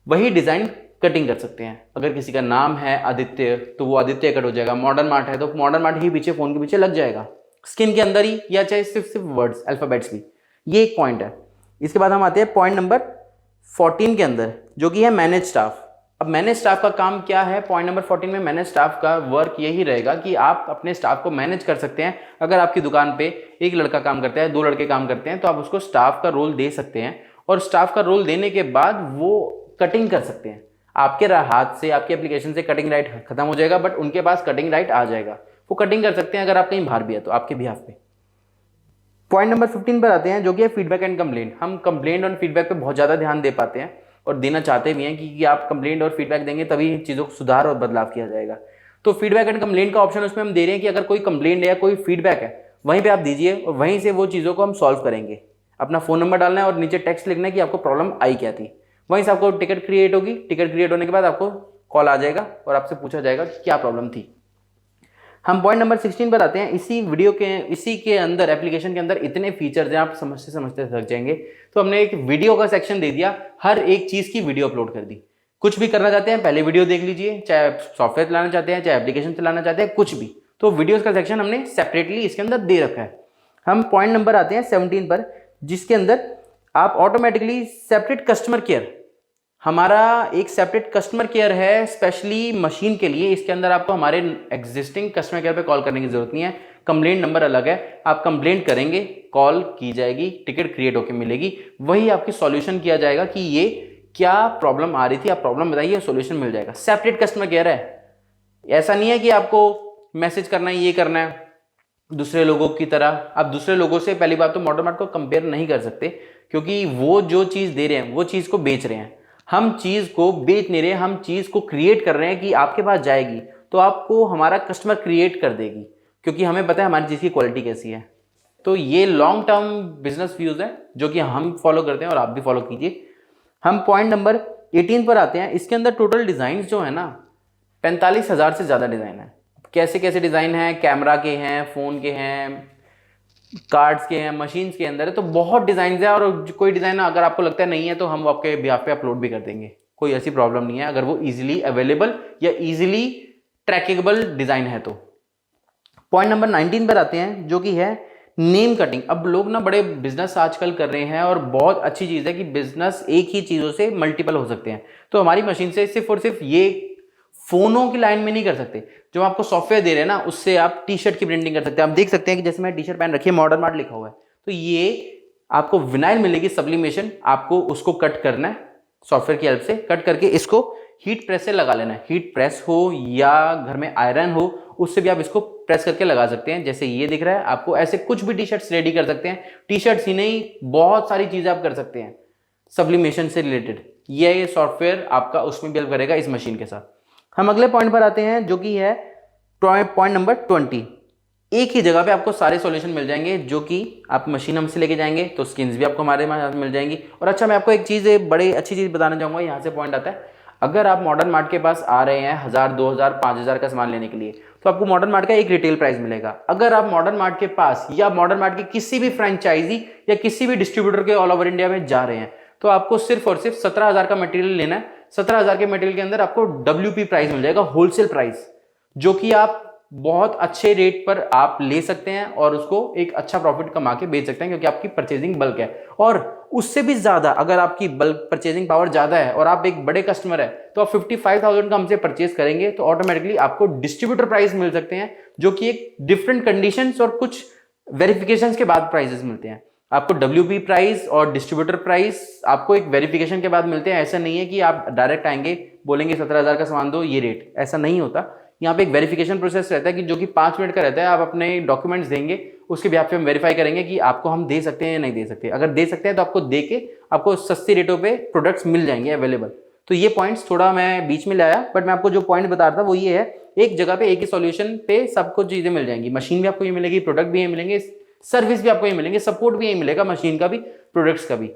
वही डिजाइन कटिंग कर सकते हैं। अगर किसी का नाम है आदित्य तो वो आदित्य कट हो जाएगा, मॉडर्न मार्ट है तो मॉडर्न मार्ट ही पीछे फ़ोन के पीछे लग जाएगा, स्किन के अंदर ही, या चाहे सिर्फ वर्ड्स अल्फ़ाबेट्स भी। ये एक पॉइंट है। इसके बाद हम आते हैं पॉइंट नंबर 14 के अंदर, जो कि है मैनेज स्टाफ। अब मैनेज स्टाफ का काम क्या है? पॉइंट नंबर 14 में मैनेज स्टाफ का वर्क यही रहेगा कि आप अपने स्टाफ को मैनेज कर सकते हैं। अगर आपकी दुकान पे एक लड़का काम करता है, 2 लड़के काम करते हैं, तो आप उसको स्टाफ का रोल दे सकते हैं, और स्टाफ का रोल देने के बाद वो कटिंग कर सकते हैं। आपके हाथ से, आपके एप्लीकेशन से कटिंग राइट खत्म हो जाएगा, बट उनके पास कटिंग राइट आ जाएगा, वो कटिंग कर सकते हैं अगर आप कहीं बाहर भी है तो आपके बिहाफ पे। पॉइंट नंबर 15 पर आते हैं, जो कि है फीडबैक एंड कंप्लेंट। हम कंप्लेंट और फीडबैक पे बहुत ज़्यादा ध्यान दे पाते हैं और देना चाहते भी हैं कि आप कंप्लेंट और फीडबैक देंगे तभी चीज़ों को सुधार और बदलाव किया जाएगा। तो फीडबैक एंड कंप्लेंट का ऑप्शन उसमें हम दे रहे हैं कि अगर कोई कंप्लेंट है या कोई फीडबैक है, वहीं पे आप दीजिए और वहीं से वो चीज़ों को हम सॉल्व करेंगे। अपना फ़ोन नंबर डालना है और नीचे टेक्स्ट लिखना है कि आपको प्रॉब्लम आई क्या थी। वहीं से आपको टिकट क्रिएट होगी, टिकट क्रिएट होने के बाद आपको कॉल आ जाएगा और आपसे पूछा जाएगा कि क्या प्रॉब्लम थी। हम पॉइंट नंबर 16 पर आते हैं। इसी के अंदर, एप्लीकेशन के अंदर इतने फीचर्स हैं, आप समझते समझते थक जाएंगे। तो हमने एक वीडियो का सेक्शन दे दिया, हर एक चीज़ की वीडियो अपलोड कर दी। कुछ भी करना चाहते हैं पहले वीडियो देख लीजिए, चाहे सॉफ्टवेयर चलाना चाहते हैं, चाहे एप्लीकेशन चलाना चाहते हैं, कुछ भी। तो वीडियोज़ का सेक्शन हमने सेपरेटली इसके अंदर दे रखा है। हम पॉइंट नंबर आते हैं 17 पर, जिसके अंदर आप ऑटोमेटिकली सेपरेट कस्टमर केयर, हमारा एक सेपरेट कस्टमर केयर है स्पेशली मशीन के लिए। इसके अंदर आपको हमारे एग्जिस्टिंग कस्टमर केयर पे कॉल करने की जरूरत नहीं है। कंप्लेंट नंबर अलग है, आप कंप्लेंट करेंगे, कॉल की जाएगी, टिकट क्रिएट होकर मिलेगी, वही आपकी सॉल्यूशन किया जाएगा कि ये क्या प्रॉब्लम आ रही थी, आप प्रॉब्लम बताइए, सॉल्यूशन मिल जाएगा। सेपरेट कस्टमर केयर है। ऐसा नहीं है कि आपको मैसेज करना है, ये करना है दूसरे लोगों की तरह। आप दूसरे लोगों से पहली बात तो मॉडर्न मार्ट को कंपेयर नहीं कर सकते, क्योंकि वो जो चीज़ दे रहे हैं वो चीज़ को बेच रहे हैं। हम चीज़ को बेच नहीं रहे, हम चीज़ को क्रिएट कर रहे हैं कि आपके पास जाएगी तो आपको हमारा कस्टमर क्रिएट कर देगी, क्योंकि हमें पता है हमारी चीज़ की क्वालिटी कैसी है। तो ये लॉन्ग टर्म बिजनेस व्यूज़ है जो कि हम फॉलो करते हैं और आप भी फॉलो कीजिए। हम पॉइंट नंबर 18 पर आते हैं। इसके अंदर टोटल डिज़ाइन जो है ना, 45,000 से ज़्यादा डिज़ाइन है। कैसे कैसे डिज़ाइन हैं? कैमरा के हैं, फ़ोन के हैं, कार्ड्स के हैं, मशीन्स के अंदर है, तो बहुत डिज़ाइन है। और कोई डिज़ाइन अगर आपको लगता है नहीं है तो हम आपके बिहाफ पे अपलोड भी कर देंगे, कोई ऐसी प्रॉब्लम नहीं है, अगर वो इजीली अवेलेबल या इजीली ट्रैकेबल डिज़ाइन है तो। पॉइंट नंबर 19 पर आते हैं, जो कि है नेम कटिंग। अब लोग ना बड़े बिजनेस आजकल कर रहे हैं और बहुत अच्छी चीज़ है कि बिजनेस एक ही चीज़ों से मल्टीपल हो सकते हैं। तो हमारी मशीन से सिर्फ और सिर्फ ये फोनों की लाइन में नहीं कर सकते, जो आपको सॉफ्टवेयर दे रहे हैं ना उससे आप टी शर्ट की प्रिंटिंग कर सकते हैं। आप देख सकते हैं कि जैसे मैं टी शर्ट पहन रखी है, मॉडर्न मार्ट लिखा हुआ है, तो ये आपको विनाइल मिलेगी सब्लिमेशन, आपको उसको कट करना है सॉफ्टवेयर की हेल्प से। कट करके इसको हीट प्रेस से लगा लेना है। हीट प्रेस हो या घर में आयरन हो, उससे भी आप इसको प्रेस करके लगा सकते हैं। जैसे ये दिख रहा है आपको, ऐसे कुछ भी टी शर्ट्स रेडी कर सकते हैं। टी शर्ट्स ही नहीं, बहुत सारी चीज़ें आप कर सकते हैं सब्लिमेशन से रिलेटेड। ये सॉफ्टवेयर आपका उसमें भी हेल्प करेगा इस मशीन के साथ। हम अगले पॉइंट पर आते हैं, जो कि है पॉइंट नंबर 20। एक ही जगह पे आपको सारे सॉल्यूशन मिल जाएंगे, जो कि आप मशीन हमसे लेके जाएंगे तो स्किन्स भी आपको हमारे यहाँ मिल जाएंगी। और अच्छा, मैं आपको एक चीज़, बड़ी अच्छी चीज़ बताना चाहूँगा, यहाँ से पॉइंट आता है। अगर आप मॉडर्न मार्ट के पास आ रहे हैं 1000, 2000, 5000 का सामान लेने के लिए, तो आपको मॉडर्न मार्ट का एक रिटेल प्राइस मिलेगा। अगर आप मॉडर्न मार्ट के पास या मॉडर्न मार्ट के किसी भी फ्रेंचाइजी या किसी भी डिस्ट्रीब्यूटर के ऑल ओवर इंडिया में जा रहे हैं, तो आपको सिर्फ और सिर्फ 17,000 का मटेरियल लेना है। 17,000 के मटेरियल के अंदर आपको WP प्राइस मिल जाएगा, होलसेल प्राइस, जो कि आप बहुत अच्छे रेट पर आप ले सकते हैं और उसको एक अच्छा प्रॉफिट कमा के बेच सकते हैं, क्योंकि आपकी परचेजिंग बल्क है। और उससे भी ज़्यादा अगर आपकी बल्क परचेजिंग पावर ज़्यादा है और आप एक बड़े कस्टमर है, तो आप 55,000 का हमसे परचेज करेंगे तो ऑटोमेटिकली आपको डिस्ट्रीब्यूटर प्राइस मिल सकते हैं, जो कि एक डिफरेंट कंडीशंस और कुछ वेरिफिकेशंस के बाद प्राइजेस मिलते हैं। आपको WP प्राइस और डिस्ट्रीब्यूटर प्राइस आपको एक वेरिफिकेशन के बाद मिलते हैं। ऐसा नहीं है कि आप डायरेक्ट आएंगे बोलेंगे 17,000 का सामान दो ये रेट, ऐसा नहीं होता। यहाँ पे एक वेरिफिकेशन प्रोसेस रहता है कि जो कि 5 मिनट का रहता है। आप अपने डॉक्यूमेंट्स देंगे, उसके बिहाफ पे हम वेरीफाई करेंगे कि आपको हम दे सकते हैं या नहीं दे सकते। अगर दे सकते हैं तो आपको दे के आपको सस्ती रेटों पे प्रोडक्ट्स मिल जाएंगे अवेलेबल। तो ये पॉइंट्स थोड़ा मैं बीच में लाया, बट मैं आपको जो पॉइंट बता रहा था वो ये है, एक जगह पे एक ही सॉल्यूशन पे सबको चीज़ें मिल जाएंगी। मशीन भी आपको ये मिलेगी, प्रोडक्ट भी ये मिलेंगे, सर्विस भी आपको ये मिलेंगे, सपोर्ट भी यही मिलेगा, मशीन का भी प्रोडक्ट्स का भी।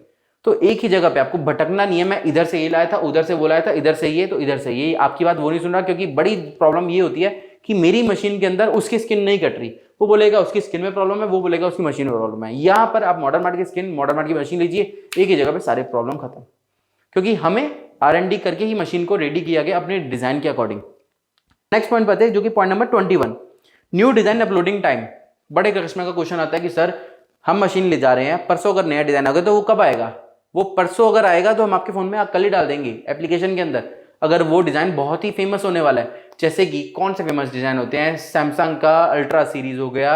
तो एक ही जगह पे आपको भटकना नहीं है, मैं इधर से ये लाया था, उधर से वो लाया था, इधर से ये तो इधर से ये। आपकी बात वो नहीं सुन रहा, क्योंकि बड़ी प्रॉब्लम ये होती है कि मेरी मशीन के अंदर उसकी स्किन नहीं कट रही, वो बोलेगा उसकी स्किन में प्रॉब्लम है, वो बोलेगा उसकी मशीन में प्रॉब्लम है। यहाँ पर आप मॉडर्न मार्ट की स्किन, मॉडर्न मार्ट की मशीन लीजिए, एक ही जगह पे सारे प्रॉब्लम खत्म। क्योंकि हमें R&D करके ही मशीन को रेडी किया गया अपने डिज़ाइन के अकॉर्डिंग। नेक्स्ट पॉइंट पे आते हैं जो कि point number 21, new design uploading time. बड़े कस्टमर का क्वेश्चन आता है कि सर हम मशीन ले जा रहे हैं, परसों अगर नया डिज़ाइन आ गया तो वो कब आएगा? वो परसों अगर आएगा तो हम आपके फ़ोन में कल ही डाल देंगे एप्लीकेशन के अंदर, अगर वो डिज़ाइन बहुत ही फेमस होने वाला है। जैसे कि कौन से फेमस डिज़ाइन होते हैं, सैमसंग का अल्ट्रा सीरीज़ हो गया,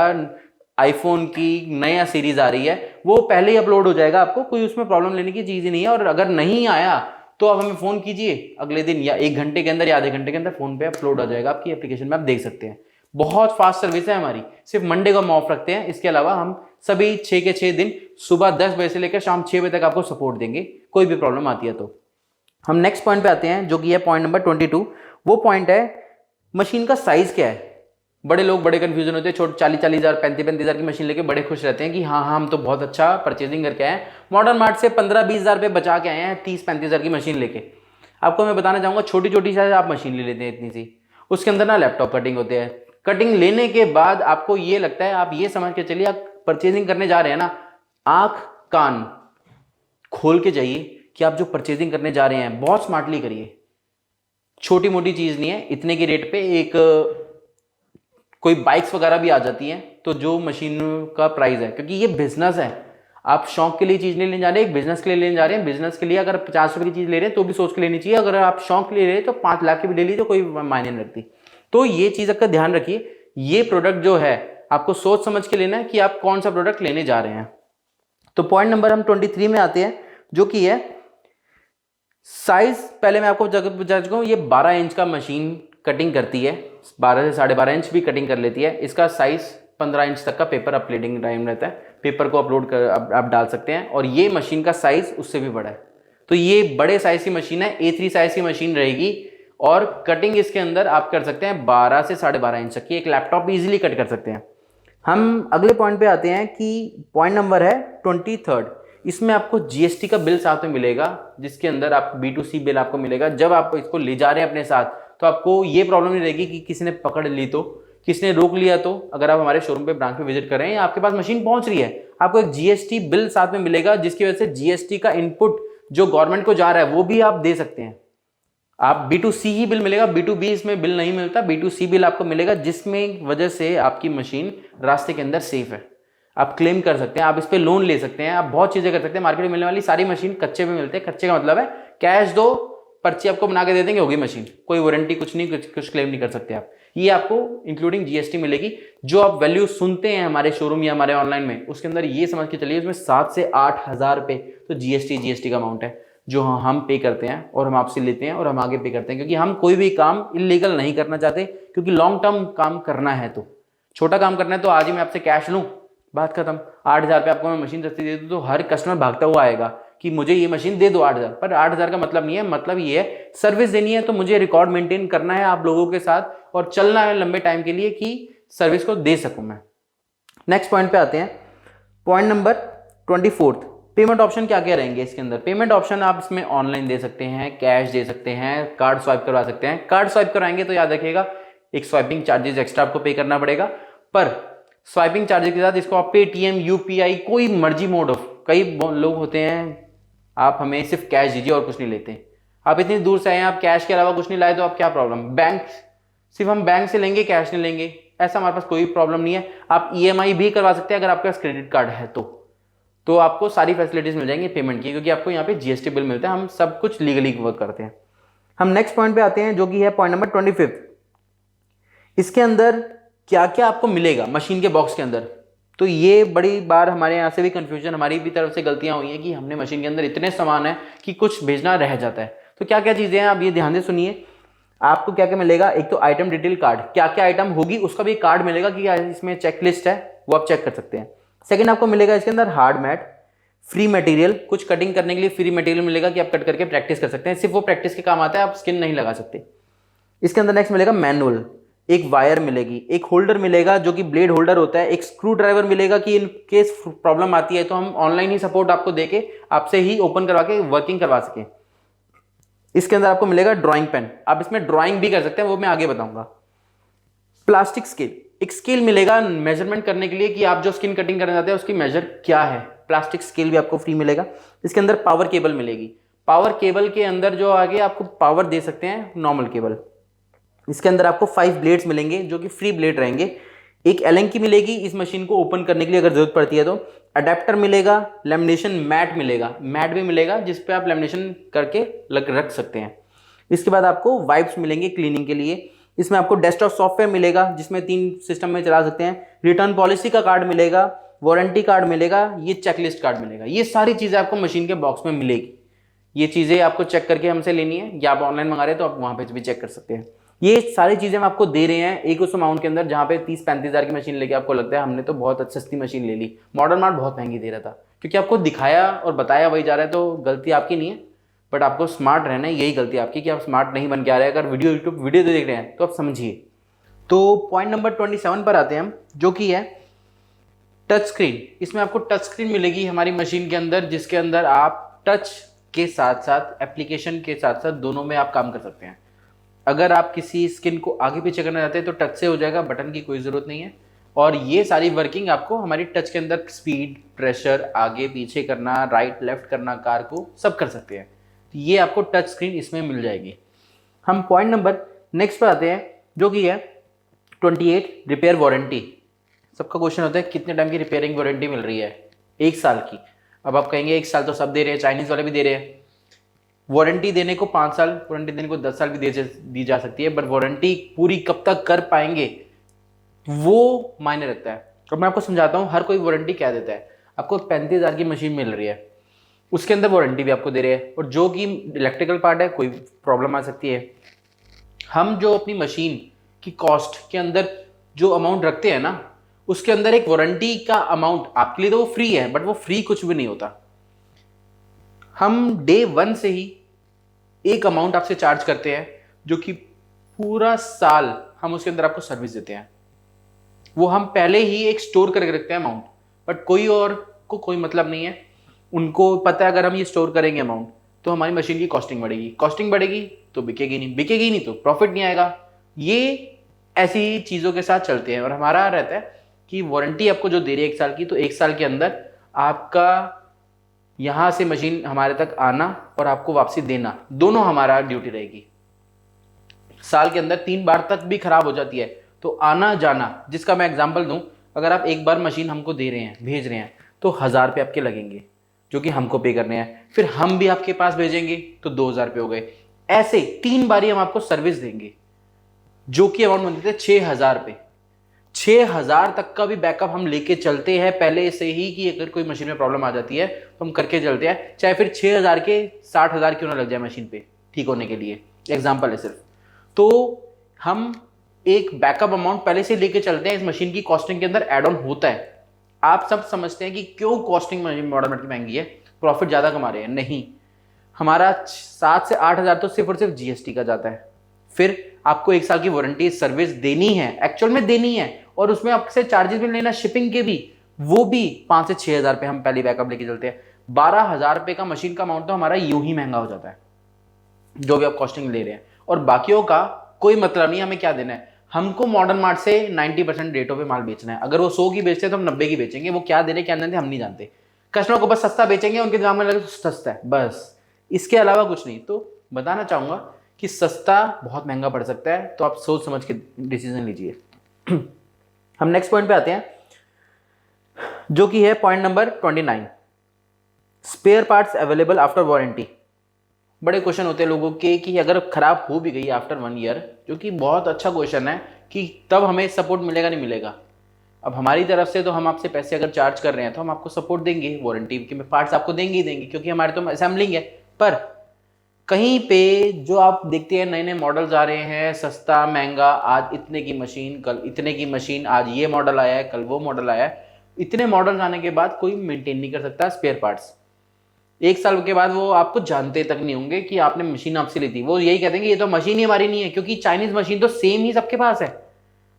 आईफोन की नया सीरीज़ आ रही है, वो पहले ही अपलोड हो जाएगा, आपको कोई उसमें प्रॉब्लम लेने की चीज़ ही नहीं है। और अगर नहीं आया तो आप हमें फ़ोन कीजिए, अगले दिन या 1 घंटे के अंदर या आधे घंटे के अंदर फ़ोन पे अपलोड हो जाएगा आपकी एप्लीकेशन में, आप देख सकते हैं। बहुत फास्ट सर्विस है हमारी, सिर्फ मंडे को हम ऑफ रखते हैं, इसके अलावा हम सभी 6 के 6 दिन सुबह 10 बजे से लेकर शाम 6 बजे तक आपको सपोर्ट देंगे, कोई भी प्रॉब्लम आती है तो। हम नेक्स्ट पॉइंट पे आते हैं जो कि है पॉइंट नंबर 22। वो पॉइंट है मशीन का साइज़ क्या है। बड़े लोग बड़े कंफ्यूजन होते हैं, छोटे 40-40 हज़ार 35-35 हज़ार की मशीन लेके बड़े खुश रहते हैं कि हाँ हम तो बहुत अच्छा परचेजिंग करके आए हैं, मॉडर्न मार्ट से 15-20 हज़ार रुपये बचा के आए हैं 30-35 हज़ार की मशीन लेके। आपको मैं बताना चाहूँगा, छोटी छोटी साइज आप मशीन ले लेते हैं इतनी सी, उसके अंदर ना लैपटॉप कटिंग होते हैं। कटिंग लेने के बाद आपको ये लगता है, आप ये समझ के चलिए आप परचेजिंग करने जा रहे हैं ना, आँख कान खोल के जाइए कि आप जो परचेजिंग करने जा रहे हैं बहुत स्मार्टली करिए। छोटी मोटी चीज़ नहीं है, इतने के रेट पे एक कोई बाइक्स वगैरह भी आ जाती हैं, तो जो मशीन का प्राइस है, क्योंकि ये बिजनेस है, आप शौक के लिए चीज़ नहीं लेने जा रहे हैं, एक बिजनेस के लिए लेने जा रहे हैं। बिजनेस के लिए अगर 50 रुपये की चीज़ ले रहे हैं तो भी सोच के लेनी चाहिए, अगर आप शौक के लिए ले रहे हैं तो 5 लाख की भी ले लीजिए, तो कोई मायने नहीं रखती। तो ये चीज़ का ध्यान रखिए, ये प्रोडक्ट जो है आपको सोच समझ के लेना है कि आप कौन सा प्रोडक्ट लेने जा रहे हैं। तो पॉइंट नंबर हम 23 में आते हैं जो कि है साइज। पहले मैं आपको बता चुका हूँ, ये 12 इंच का मशीन कटिंग करती है, 12 से 12.5 इंच भी कटिंग कर लेती है। इसका साइज 15 इंच तक का पेपर अपलोडिंग टाइम रहता है, पेपर को अपलोड कर आप डाल सकते हैं, और ये मशीन का साइज उससे भी बड़ा है। तो ये बड़े साइज की मशीन है, A3 साइज की मशीन रहेगी, और कटिंग इसके अंदर आप कर सकते हैं 12 से 12.5 इंच तक की, एक लैपटॉप इजीली कट कर सकते हैं। हम अगले पॉइंट पे आते हैं कि पॉइंट नंबर है 23। इसमें आपको GST का बिल साथ में मिलेगा, जिसके अंदर आप B2C बिल आपको मिलेगा। जब आप इसको ले जा रहे हैं अपने साथ तो आपको ये प्रॉब्लम नहीं रहेगी कि किसी ने पकड़ ली तो, किसी ने रोक लिया तो। अगर आप हमारे शोरूम पे ब्रांच पे विजिट कर रहे हैं, आपके पास मशीन पहुंच रही है, आपको एक GST बिल साथ में मिलेगा, जिसकी वजह से GST का इनपुट जो गवर्नमेंट को जा रहा है वो भी आप दे सकते हैं। आप B2C ही बिल मिलेगा, B2B इसमें बिल नहीं मिलता, B2C बिल आपको मिलेगा, जिसमें वजह से आपकी मशीन रास्ते के अंदर सेफ है। आप क्लेम कर सकते हैं, आप इस पे लोन ले सकते हैं, आप बहुत चीजें कर सकते हैं। मार्केट में मिलने वाली सारी मशीन कच्चे में मिलते हैं। कच्चे का मतलब है कैश दो, पर्ची आपको बना के दे देंगे, होगी मशीन, कोई वारंटी कुछ नहीं, कुछ क्लेम नहीं कर सकते आप। ये आपको इंक्लूडिंग GST मिलेगी। जो आप वैल्यू सुनते हैं हमारे शोरूम या हमारे ऑनलाइन में, उसके अंदर ये समझ के चलिए उसमें 7 से 8 हज़ार रुपये तो GST का अमाउंट है, जो हम पे करते हैं और हम आपसे लेते हैं और हम आगे पे करते हैं, क्योंकि हम कोई भी काम इलीगल नहीं करना चाहते, क्योंकि लॉन्ग टर्म काम करना है। तो छोटा काम करना है तो आज ही मैं आपसे कैश लूँ, बात खत्म। 8 हज़ार पे आपको मैं मशीन सस्ती दे दूँ तो हर कस्टमर भागता हुआ आएगा कि मुझे ये मशीन दे दो 8 हज़ार। पर 8 हज़ार का मतलब नहीं है, मतलब ये है सर्विस देनी है, तो मुझे रिकॉर्ड मेंटेन करना है आप लोगों के साथ और चलना है लंबे टाइम के लिए कि सर्विस को दे सकूं मैं। नेक्स्ट पॉइंट पे आते हैं, पॉइंट नंबर 24। पेमेंट ऑप्शन क्या क्या रहेंगे इसके अंदर। पेमेंट ऑप्शन आप इसमें ऑनलाइन दे सकते हैं, कैश दे सकते हैं, कार्ड स्वाइप करवा सकते हैं। कार्ड स्वाइप कराएंगे तो याद रखिएगा एक स्वाइपिंग चार्जेस एक्स्ट्रा आपको पे करना पड़ेगा, पर स्वाइपिंग चार्जेस के साथ इसको आप पेटीएम, UPI, कोई मर्जी मोड ऑफ, कई लोग होते हैं आप हमें सिर्फ कैश दीजिए और कुछ नहीं लेते। आप इतनी दूर से आए हैं, आप कैश के अलावा कुछ नहीं लाए तो आप क्या प्रॉब्लम। बैंक सिर्फ हम बैंक से लेंगे, कैश नहीं लेंगे, ऐसा हमारे पास कोई प्रॉब्लम नहीं है। आप EMI भी करवा सकते हैं अगर आपके पास क्रेडिट कार्ड है तो आपको सारी फैसिलिटीज मिल जाएंगी पेमेंट की, क्योंकि आपको यहाँ पे GST बिल मिलता है। हम सब कुछ लीगली वर्क करते हैं। हम नेक्स्ट पॉइंट पे आते हैं जो कि है पॉइंट नंबर 25। इसके अंदर क्या क्या आपको मिलेगा मशीन के बॉक्स के अंदर। तो ये बड़ी बार हमारे यहाँ से भी कंफ्यूजन, हमारी भी तरफ से गलतियां हुई हैं कि हमने मशीन के अंदर इतने सामान है कि कुछ भेजना रह जाता है। तो क्या क्या चीज़ें हैं आप ये ध्यान से सुनिए। आपको क्या क्या मिलेगा, एक तो आइटम डिटेल कार्ड, क्या क्या आइटम होगी उसका भी कार्ड मिलेगा कि इसमें चेकलिस्ट है, वो आप चेक कर सकते हैं। सेकंड आपको मिलेगा इसके अंदर हार्ड मैट, फ्री मटेरियल, कुछ कटिंग करने के लिए फ्री मटेरियल मिलेगा कि आप कट करके प्रैक्टिस कर सकते हैं। सिर्फ वो प्रैक्टिस के काम आता है, आप स्किन नहीं लगा सकते। इसके अंदर नेक्स्ट मिलेगा मैनुअल, एक वायर मिलेगी, एक होल्डर मिलेगा जो कि ब्लेड होल्डर होता है, एक स्क्रू ड्राइवर मिलेगा कि इन केस प्रॉब्लम आती है तो हम ऑनलाइन ही सपोर्ट आपको देके आपसे ही ओपन करवा के वर्किंग करवा सके। इसके अंदर आपको मिलेगा ड्राइंग पेन, आप इसमें ड्राइंग भी कर सकते हैं, वो मैं आगे बताऊंगा। प्लास्टिक स्केल, एक स्केल मिलेगा मेजरमेंट करने के लिए कि आप जो स्किन कटिंग करना चाहते हैं उसकी मेजर क्या है, प्लास्टिक स्केल भी आपको फ्री मिलेगा। इसके अंदर पावर केबल मिलेगी, पावर केबल के अंदर जो आगे आपको पावर दे सकते हैं नॉर्मल केबल। इसके अंदर आपको 5 ब्लेड्स मिलेंगे जो कि फ्री ब्लेड रहेंगे। एक एलन की मिलेगी इस मशीन को ओपन करने के लिए अगर जरूरत पड़ती है तो। अडेप्टर मिलेगा, लेमिनेशन मैट मिलेगा, मैट भी मिलेगा जिस पे आप लेमिनेशन करके रख सकते हैं। इसके बाद आपको वाइप्स मिलेंगे क्लीनिंग के लिए। इसमें आपको डेस्कटॉप सॉफ्टवेयर मिलेगा जिसमें 3 सिस्टम में चला सकते हैं। रिटर्न पॉलिसी का कार्ड मिलेगा, वारंटी कार्ड मिलेगा, ये चेकलिस्ट कार्ड मिलेगा। ये सारी चीज़ें आपको मशीन के बॉक्स में मिलेगी। ये चीज़ें आपको चेक करके हमसे लेनी है, या आप ऑनलाइन मंगा रहे हैं तो आप वहाँ पे भी चेक कर सकते हैं। ये सारी चीज़ें हम आपको दे रहे हैं एक उस अमाउंट के अंदर जहाँ पे 30-35 हज़ार की मशीन लेके आपको लगता है हमने तो बहुत सस्ती मशीन ले ली। मॉडर्न मार्ट बहुत महंगी दे रहा था क्योंकि आपको दिखाया और बताया वही जा रहा है, तो गलती आपकी नहीं है, बट आपको स्मार्ट रहना है। यही गलती आपकी कि आप स्मार्ट नहीं बन के आ रहे हैं। अगर यूट्यूब वीडियो देख रहे हैं तो आप समझिए। तो पॉइंट नंबर 27 पर आते हैं हम, जो कि है टच स्क्रीन। इसमें आपको टच स्क्रीन मिलेगी हमारी मशीन के अंदर, जिसके अंदर आप टच के साथ साथ एप्लीकेशन के साथ साथ दोनों में आप काम कर सकते हैं। अगर आप किसी स्किन को आगे पीछे करना चाहते हैं तो टच से हो जाएगा, बटन की कोई ज़रूरत नहीं है। और ये सारी वर्किंग आपको हमारी टच के अंदर स्पीड, प्रेशर, आगे पीछे करना, राइट लेफ्ट करना कार को, सब कर सकते हैं। तो ये आपको टच स्क्रीन इसमें मिल जाएगी। हम पॉइंट नंबर नेक्स्ट पर आते हैं, जो कि है 28 रिपेयर वारंटी। सबका क्वेश्चन होता है कितने टाइम की रिपेयरिंग वारंटी मिल रही है? 1 साल की। अब आप कहेंगे 1 साल तो सब दे रहे हैं, चाइनीज़ वाले भी दे रहे हैं। वारंटी देने को 5 साल, वारंटी देने को 10 साल भी दी जा सकती है, बट वारंटी पूरी कब तक कर पाएंगे वो मायने रखता है। तो मैं आपको समझाता हूँ हर कोई वारंटी क्या देता है। आपको 35 हज़ार की मशीन मिल रही है, उसके अंदर वारंटी भी आपको दे रहे हैं, और जो कि इलेक्ट्रिकल पार्ट है कोई प्रॉब्लम आ सकती है। हम जो अपनी मशीन की कॉस्ट के अंदर जो अमाउंट रखते हैं ना, उसके अंदर एक वारंटी का अमाउंट आपके लिए तो वो फ्री है, बट वो फ्री कुछ भी नहीं होता। हम डे 1 से ही एक अमाउंट आपसे चार्ज करते हैं, जो कि पूरा साल हम उसके अंदर आपको सर्विस देते हैं। वो हम पहले ही एक स्टोर करके रखते हैं अमाउंट, बट कोई और को कोई मतलब नहीं है। उनको पता है अगर हम ये स्टोर करेंगे अमाउंट तो हमारी मशीन की कॉस्टिंग बढ़ेगी, कॉस्टिंग बढ़ेगी तो बिकेगी नहीं तो प्रॉफिट नहीं आएगा। ये ऐसी चीज़ों के साथ चलते हैं। और हमारा रहता है कि वारंटी आपको जो दे रही है 1 साल की, तो 1 साल के अंदर आपका यहाँ से मशीन हमारे तक आना और आपको वापसी देना, दोनों हमारा ड्यूटी रहेगी। साल के अंदर 3 बार तक भी खराब हो जाती है तो आना जाना, जिसका मैं एग्जांपल दूं, अगर आप एक बार मशीन हमको दे रहे हैं, भेज रहे हैं, तो 1000 रुपये आपके लगेंगे जो कि हमको पे करने हैं। फिर हम भी आपके पास भेजेंगे तो 2000 रुपये हो गए। ऐसे 3 बारी हम आपको सर्विस देंगे, जो कि अमाउंट बनते थे 6000 रुपये। 6000 तक का भी बैकअप हम लेके चलते हैं पहले से ही, कि अगर कोई मशीन में प्रॉब्लम आ जाती है तो हम करके चलते हैं, चाहे फिर 6000 के 60,000 क्यों ना लग जाए मशीन पे ठीक होने के लिए। एग्जाम्पल है सिर्फ। तो हम एक बैकअप अमाउंट पहले से लेके चलते हैं। इस मशीन की कॉस्टिंग के अंदर एड ऑन होता है। आप सब समझते हैं कि क्यों कॉस्टिंग मॉडर्न मार्ट की महंगी है, प्रॉफिट ज़्यादा कमा रहे हैं। नहीं, हमारा 7 से 8 हज़ार तो सिर्फ और सिर्फ जीएसटी का जाता है। फिर आपको 1 साल की वारंटी सर्विस देनी है, एक्चुअल में देनी है, और उसमें आपसे चार्जेस भी लेना शिपिंग के भी, वो भी 5 से 6 हज़ार रुपये हम पहले बैकअप लेके चलते हैं। 12,000 रुपये का मशीन का अमाउंट तो हमारा यूं ही महंगा हो जाता है, जो भी आप कॉस्टिंग ले रहे हैं। और बाकियों का कोई मतलब नहीं, हमें क्या देना है। हमको मॉडर्न मार्ट से 90% रेटों पे माल बेचना है। अगर वो 100 की बेचते हैं तो हम 90 की बेचेंगे। वो क्या दे रहे क्या नहीं हम नहीं जानते। कस्टमर को बस सस्ता बेचेंगे, उनके दिमाग में लगे तो सस्ता है, बस, इसके अलावा कुछ नहीं। तो बताना चाहूँगा कि सस्ता बहुत महंगा पड़ सकता है, तो आप सोच समझ के डिसीजन लीजिए। हम नेक्स्ट पॉइंट पे आते हैं, जो कि है point number 29, spare parts available after warranty. बड़े क्वेश्चन होते हैं लोगों के कि अगर खराब हो भी गई आफ्टर 1 ईयर, जो कि बहुत अच्छा क्वेश्चन है कि तब हमें सपोर्ट मिलेगा नहीं मिलेगा। अब हमारी तरफ से तो हम आपसे पैसे अगर चार्ज कर रहे हैं तो हम आपको सपोर्ट देंगे, वारंटी के पार्ट्स आपको देंगे ही देंगे, क्योंकि हमारे तो असेंबलिंग है। पर कहीं पे जो आप देखते हैं नए नए मॉडल्स आ रहे हैं, सस्ता महंगा, आज इतने की मशीन कल इतने की मशीन, आज ये मॉडल आया है कल वो मॉडल आया है। इतने मॉडल्स आने के बाद कोई मेंटेन नहीं कर सकता स्पेयर पार्ट्स। 1 साल के बाद वो आपको जानते तक नहीं होंगे कि आपने मशीन आपसे ली थी। वो यही कहते हैं कि ये तो मशीन ही हमारी नहीं है, क्योंकि चाइनीज मशीन तो सेम ही सबके पास है।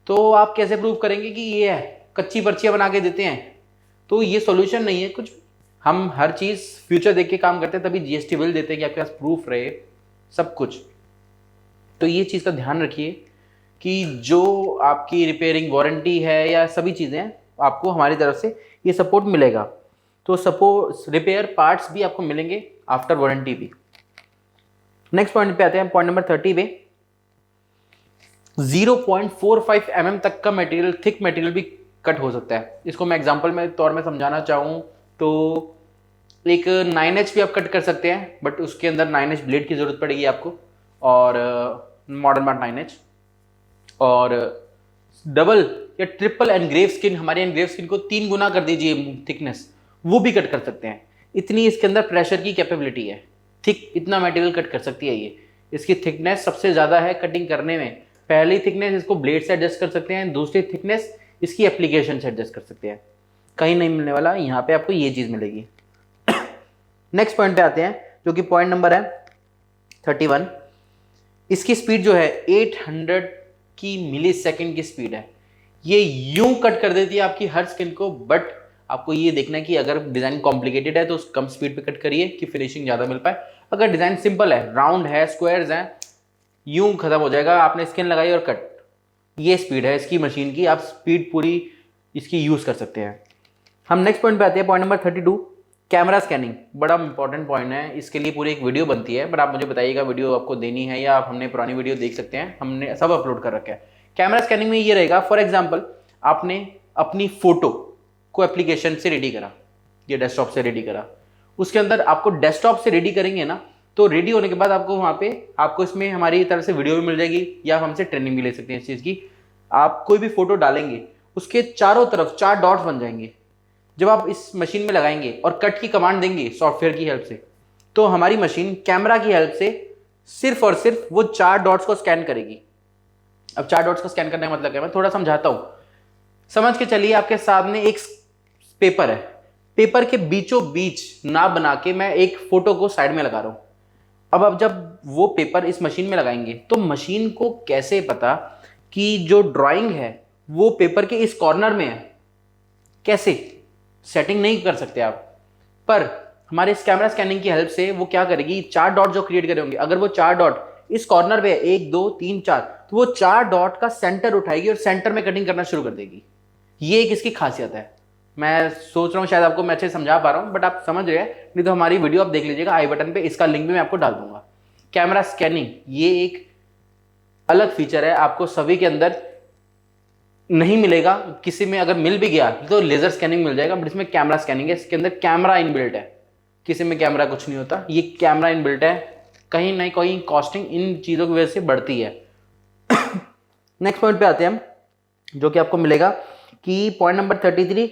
तो आप कैसे प्रूव करेंगे कि ये है? कच्ची पर्चियां बना के देते हैं। तो ये सॉल्यूशन नहीं है कुछ। हम हर चीज़ फ्यूचर देख के काम करते हैं, तभी जीएसटी बिल देते हैं कि आपके पास प्रूफ रहे सब कुछ। तो ये चीज़ का ध्यान रखिए कि जो आपकी रिपेयरिंग वारंटी है या सभी चीज़ें, आपको हमारी तरफ से ये सपोर्ट मिलेगा। तो सपोर्ट रिपेयर पार्ट्स भी आपको मिलेंगे आफ्टर वारंटी भी। नेक्स्ट पॉइंट पे आते हैं, पॉइंट नंबर 30 पे 0.45 mm तक का मटेरियल, थिक मटेरियल भी कट हो सकता है। इसको मैं एग्जांपल में तौर में समझाना चाहूँ तो एक 9H भी आप कट कर सकते हैं, बट उसके अंदर 9H ब्लेड की ज़रूरत पड़ेगी आपको, और मॉडर्न मार्ट 9H, और डबल या ट्रिपल एनग्रेव स्किन, हमारे एनग्रेव स्किन को 3 गुना कर दीजिए थिकनेस, वो भी कट कर सकते हैं। इतनी इसके अंदर प्रेशर की कैपेबिलिटी है, थिक इतना मटेरियल कट कर सकती है ये। इसकी थिकनेस सबसे ज़्यादा है कटिंग करने में। पहली थिकनेस इसको ब्लेड से एडजस्ट कर सकते हैं, दूसरी थिकनेस इसकी एप्लीकेशन से एडजस्ट कर सकते हैं। कहीं नहीं मिलने वाला, यहाँ पे आपको ये चीज़ मिलेगी। नेक्स्ट पॉइंट पे आते हैं जो कि पॉइंट नंबर है 31। इसकी स्पीड जो है 800 की मिली सेकेंड की स्पीड है। ये यूं कट कर देती है आपकी हर स्किन को, बट आपको ये देखना है कि अगर डिज़ाइन कॉम्प्लिकेटेड है तो कम स्पीड पे कट करिए कि फिनिशिंग ज़्यादा मिल पाए। अगर डिज़ाइन सिंपल है, राउंड है, स्क्वायर्स हैं, यूं खत्म हो जाएगा, आपने स्किन लगाई और कट। ये स्पीड है इसकी मशीन की, आप स्पीड पूरी इसकी यूज़ कर सकते हैं। हम नेक्स्ट पॉइंट पे आते हैं, पॉइंट नंबर 32, कैमरा स्कैनिंग। बड़ा इंपॉर्टेंट पॉइंट है, इसके लिए पूरी एक वीडियो बनती है, बट आप मुझे बताइएगा वीडियो आपको देनी है या आप हमने पुरानी वीडियो देख सकते हैं, हमने सब अपलोड कर रखा है। कैमरा स्कैनिंग में ये रहेगा, फॉर एग्जाम्पल आपने अपनी फोटो को एप्लीकेशन से रेडी करा, ये डेस्कटॉप से रेडी करा, उसके अंदर आपको डेस्कटॉप से रेडी करेंगे ना, तो रेडी होने के बाद आपको वहाँ पे आपको इसमें हमारी तरफ से वीडियो भी मिल जाएगी, या हमसे ट्रेनिंग भी ले सकते हैं इस चीज़ की। आप कोई भी फोटो डालेंगे उसके चारों तरफ 4 डॉट्स बन जाएंगे। जब आप इस मशीन में लगाएंगे और कट की कमांड देंगे सॉफ्टवेयर की हेल्प से, तो हमारी मशीन कैमरा की हेल्प से सिर्फ और सिर्फ वो 4 डॉट्स को स्कैन करेगी। अब 4 डॉट्स को स्कैन करने का मतलब क्या है, मैं थोड़ा समझाता हूँ, समझ के चलिए। आपके सामने एक पेपर है, पेपर के बीचों बीच नाप बना के मैं एक फोटो को साइड में लगा रहा हूँ। अब जब वो पेपर इस मशीन में लगाएंगे तो मशीन को कैसे पता कि जो ड्राइंग है वो पेपर के इस कॉर्नर में है? कैसे? सेटिंग नहीं कर सकते आप, पर हमारे इस कैमरा स्कैनिंग की हेल्प से वो क्या करेगी, 4 डॉट जो क्रिएट करे होंगे, अगर वो 4 डॉट इस कॉर्नर पे है, 1 2 3 4, तो वो 4 डॉट का सेंटर उठाएगी और सेंटर में कटिंग करना शुरू कर देगी। ये एक इसकी खासियत है। मैं सोच रहा हूँ शायद आपको मैं अच्छे समझा पा रहा हूँ, बट आप समझ रहे हैं, नहीं तो हमारी वीडियो आप देख लीजिएगा, आई बटन पे इसका लिंक भी मैं आपको डाल दूंगा। कैमरा स्कैनिंग ये एक अलग फीचर है, आपको सभी के अंदर नहीं मिलेगा। किसी में अगर मिल भी गया तो लेजर स्कैनिंग मिल जाएगा, बट इसमें कैमरा स्कैनिंग है, इसके अंदर कैमरा इनबिल्ट है। किसी में कैमरा कुछ नहीं होता, ये कैमरा इनबिल्ट है। कहीं ना कहीं कॉस्टिंग इन चीज़ों की वजह से बढ़ती है। नेक्स्ट पॉइंट पे आते हैं हम, जो कि आपको मिलेगा कि पॉइंट नंबर 33,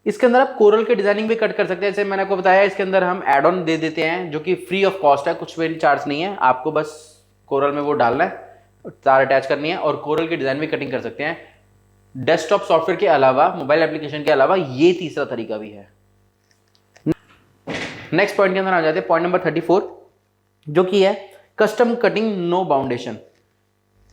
इसके अंदर आप कोरल के डिजाइनिंग भी कट कर सकते हैं। जैसे मैंने आपको बताया, इसके अंदर हम एड ऑन दे देते हैं जो कि फ्री ऑफ कॉस्ट है, कुछ भी चार्ज नहीं है, आपको बस कोरल में वो डालना है, तार अटैच करनी है, और कोरल की डिजाइन भी कटिंग कर सकते हैं। डेस्कटॉप सॉफ्टवेयर के अलावा, मोबाइल एप्लीकेशन के अलावा, ये तीसरा तरीका भी है। नेक्स्ट पॉइंट के अंदर आ जाते हैं, पॉइंट नंबर 34, जो कि है कस्टम कटिंग नो बाउंडेशन।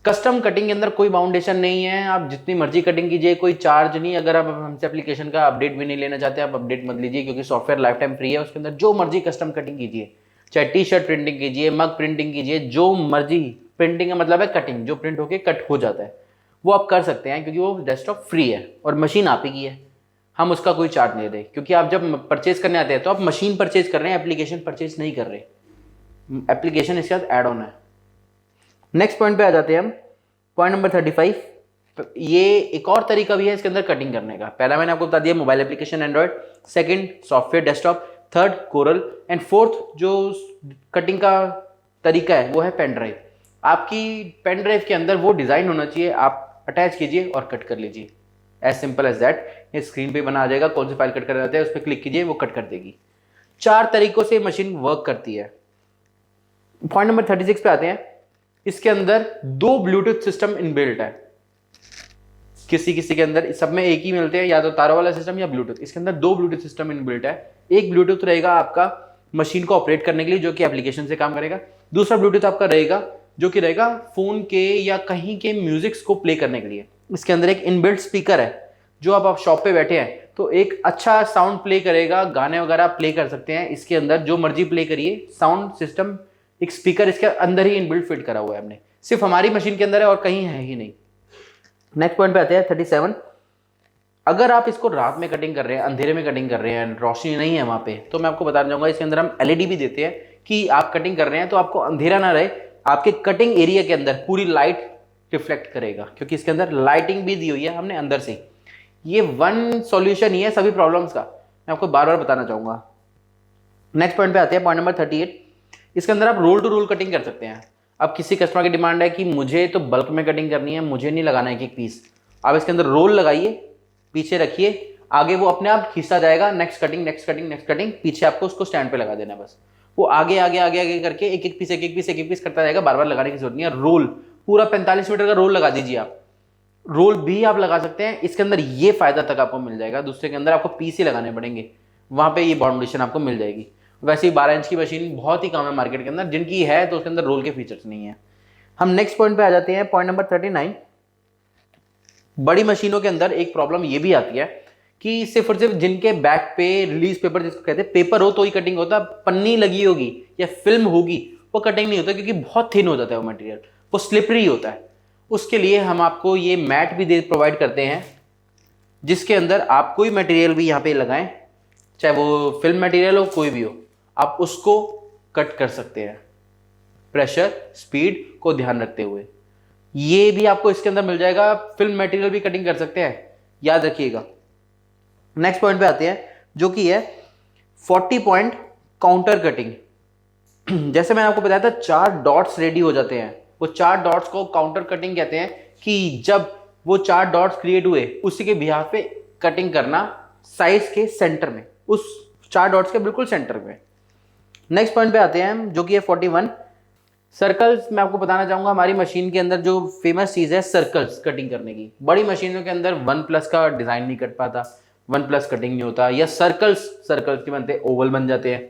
कस्टम कटिंग के अंदर कोई बाउंडेशन नहीं है, आप जितनी मर्जी कटिंग कीजिए, कोई चार्ज नहीं। अगर आप हमसे एप्लीकेशन का अपडेट भी नहीं लेना चाहते, आप अपडेट मत लीजिए, क्योंकि सॉफ्टवेयर लाइफ टाइम फ्री है। उसके अंदर जो मर्जी कस्टम कटिंग कीजिए, चाहे टी शर्ट प्रिंटिंग कीजिए, मग प्रिंटिंग कीजिए, जो मर्जी। प्रिंटिंग का मतलब है कटिंग, जो प्रिंट होके कट हो जाता है, वो आप कर सकते हैं, क्योंकि वो डेस्कटॉप फ्री है और मशीन आप ही की है। हम उसका कोई चार्ज नहीं दे, क्योंकि आप जब परचेज करने आते हैं तो आप मशीन परचेज कर रहे हैं, एप्लीकेशन परचेज नहीं कर रहे। एप्लीकेशन इसके साथ एड ऑन है। नेक्स्ट पॉइंट पे आ जाते हैं हम, पॉइंट नंबर 35। ये एक और तरीका भी है इसके अंदर कटिंग करने का। पहला मैंने आपको बता दिया mobile application Android, second software desktop, third coral, and fourth जो कटिंग का तरीका है वो है पेन ड्राइव। आपकी पेन ड्राइव के अंदर वो डिज़ाइन होना चाहिए, आप अटैच कीजिए और कट कर लीजिए, एज सिंपल एज दैट। ये स्क्रीन पे बना आ जाएगा, कौन सी फाइल कट करना चाहते हैं उस पर क्लिक कीजिए, वो कट कर देगी। 4 तरीकों से मशीन वर्क करती है। पॉइंट नंबर 36 पे आते हैं। इसके अंदर 2 ब्लूटूथ सिस्टम इनबिल्ट है। किसी किसी के अंदर, सब में एक ही मिलते हैं, या तो तारों वाला सिस्टम या ब्लूटूथ। इसके अंदर 2 ब्लूटूथ सिस्टम इनबिल्ट है। एक ब्लूटूथ रहेगा आपका मशीन को ऑपरेट करने के लिए, जो कि एप्लीकेशन से काम करेगा। दूसरा ब्लूटूथ आपका रहेगा जो कि रहेगा फोन के या कहीं के म्यूजिक्स को प्ले करने के लिए। इसके अंदर एक इनबिल्ट स्पीकर है, जो आप शॉप पे बैठे हैं तो एक अच्छा साउंड प्ले करेगा, गाने वगैरह प्ले कर सकते हैं इसके अंदर, जो मर्जी प्ले करिए। साउंड सिस्टम, एक स्पीकर इसके अंदर ही इनबिल्ट फिट करा हुआ है हमने, सिर्फ हमारी मशीन के अंदर है और कहीं है ही नहीं। नेक्स्ट पॉइंट पे आते हैं 37। अगर आप इसको रात में कटिंग कर रहे हैं, अंधेरे में कटिंग कर रहे हैं, रोशनी नहीं है वहाँ पे, तो मैं आपको बताना चाहूँगा इसके अंदर हम LED भी देते हैं कि आप कटिंग कर रहे हैं तो आपको अंधेरा ना रहे, आपके कटिंग एरिया के अंदर पूरी लाइट रिफ्लेक्ट करेगा, क्योंकि इसके अंदर लाइटिंग भी दी हुई है हमने अंदर से। ये वन सॉल्यूशन ही है सभी प्रॉब्लम्स का, मैं आपको बार बार बताना चाहूंगा। नेक्स्ट पॉइंट पे आते हैं, पॉइंट नंबर 38। इसके अंदर आप रोल टू रोल कटिंग कर सकते हैं। अब किसी कस्टमर की डिमांड है कि मुझे तो बल्क में कटिंग करनी है, मुझे नहीं लगाना एक एक पीस, आप इसके अंदर रोल लगाइए, पीछे रखिए, आगे वो अपने आप खींचता जाएगा, next cutting next cutting next cutting, पीछे आपको उसको स्टैंड पे लगा देना है बस। वो आगे आगे आगे आगे करके एक एक पीस एक एक पीस एक एक पीस करता जाएगा, बार बार लगाने की जरूरत नहीं है। रोल पूरा 45 मीटर का रोल लगा दीजिए आप, रोल भी आप लगा सकते हैं। इसके अंदर ये फायदा तक आपको मिल जाएगा, दूसरे के अंदर आपको पीस ही लगाने पड़ेंगे, वहां पे ये बाउंडेशन आपको मिल जाएगी। वैसे ही 12 इंच की मशीन बहुत ही कम है मार्केट के अंदर, जिनकी है तो उसके अंदर रोल के फीचर्स नहीं है। हम नेक्स्ट पॉइंट पे आ जाते हैं, पॉइंट नंबर 39। बड़ी मशीनों के अंदर एक प्रॉब्लम ये भी आती है कि सिर्फ और सिर्फ जिनके बैक पे रिलीज पेपर जिसको कहते हैं पेपर हो तो ही कटिंग होता, पन्नी लगी होगी या फिल्म होगी वो कटिंग नहीं होता, क्योंकि बहुत थिन हो जाता है वो मटेरियल, वो स्लिपरी होता है। उसके लिए हम आपको ये मैट भी दे प्रोवाइड करते हैं, जिसके अंदर आप कोई मटेरियल भी यहाँ पे लगाएं, चाहे वो फिल्म मटेरियल हो कोई भी हो, आप उसको कट कर सकते हैं प्रेशर स्पीड को ध्यान रखते हुए। ये भी आपको इसके अंदर मिल जाएगा, फिल्म मटेरियल भी कटिंग कर सकते हैं, याद रखिएगा। नेक्स्ट पॉइंट पे आते हैं, जो कि है 40 पॉइंट काउंटर कटिंग। जैसे मैंने आपको बताया था 4 डॉट्स रेडी हो जाते हैं, वो 4 डॉट्स को काउंटर कटिंग कहते हैं, कि जब वो 4 डॉट्स क्रिएट हुए उसी के बिहाफ पे कटिंग करना साइज के सेंटर में, उस 4 डॉट्स के बिल्कुल सेंटर में। नेक्स्ट पॉइंट पे आते हैं, जो कि है 41 सर्कल्स। मैं आपको बताना चाहूंगा हमारी मशीन के अंदर जो फेमस चीज है सर्कल्स कटिंग करने की। बड़ी मशीनों के अंदर 1+ का डिजाइन नहीं कट पाता, 1+ कटिंग नहीं होता, या सर्कल्स के बनते ओवल बन जाते हैं,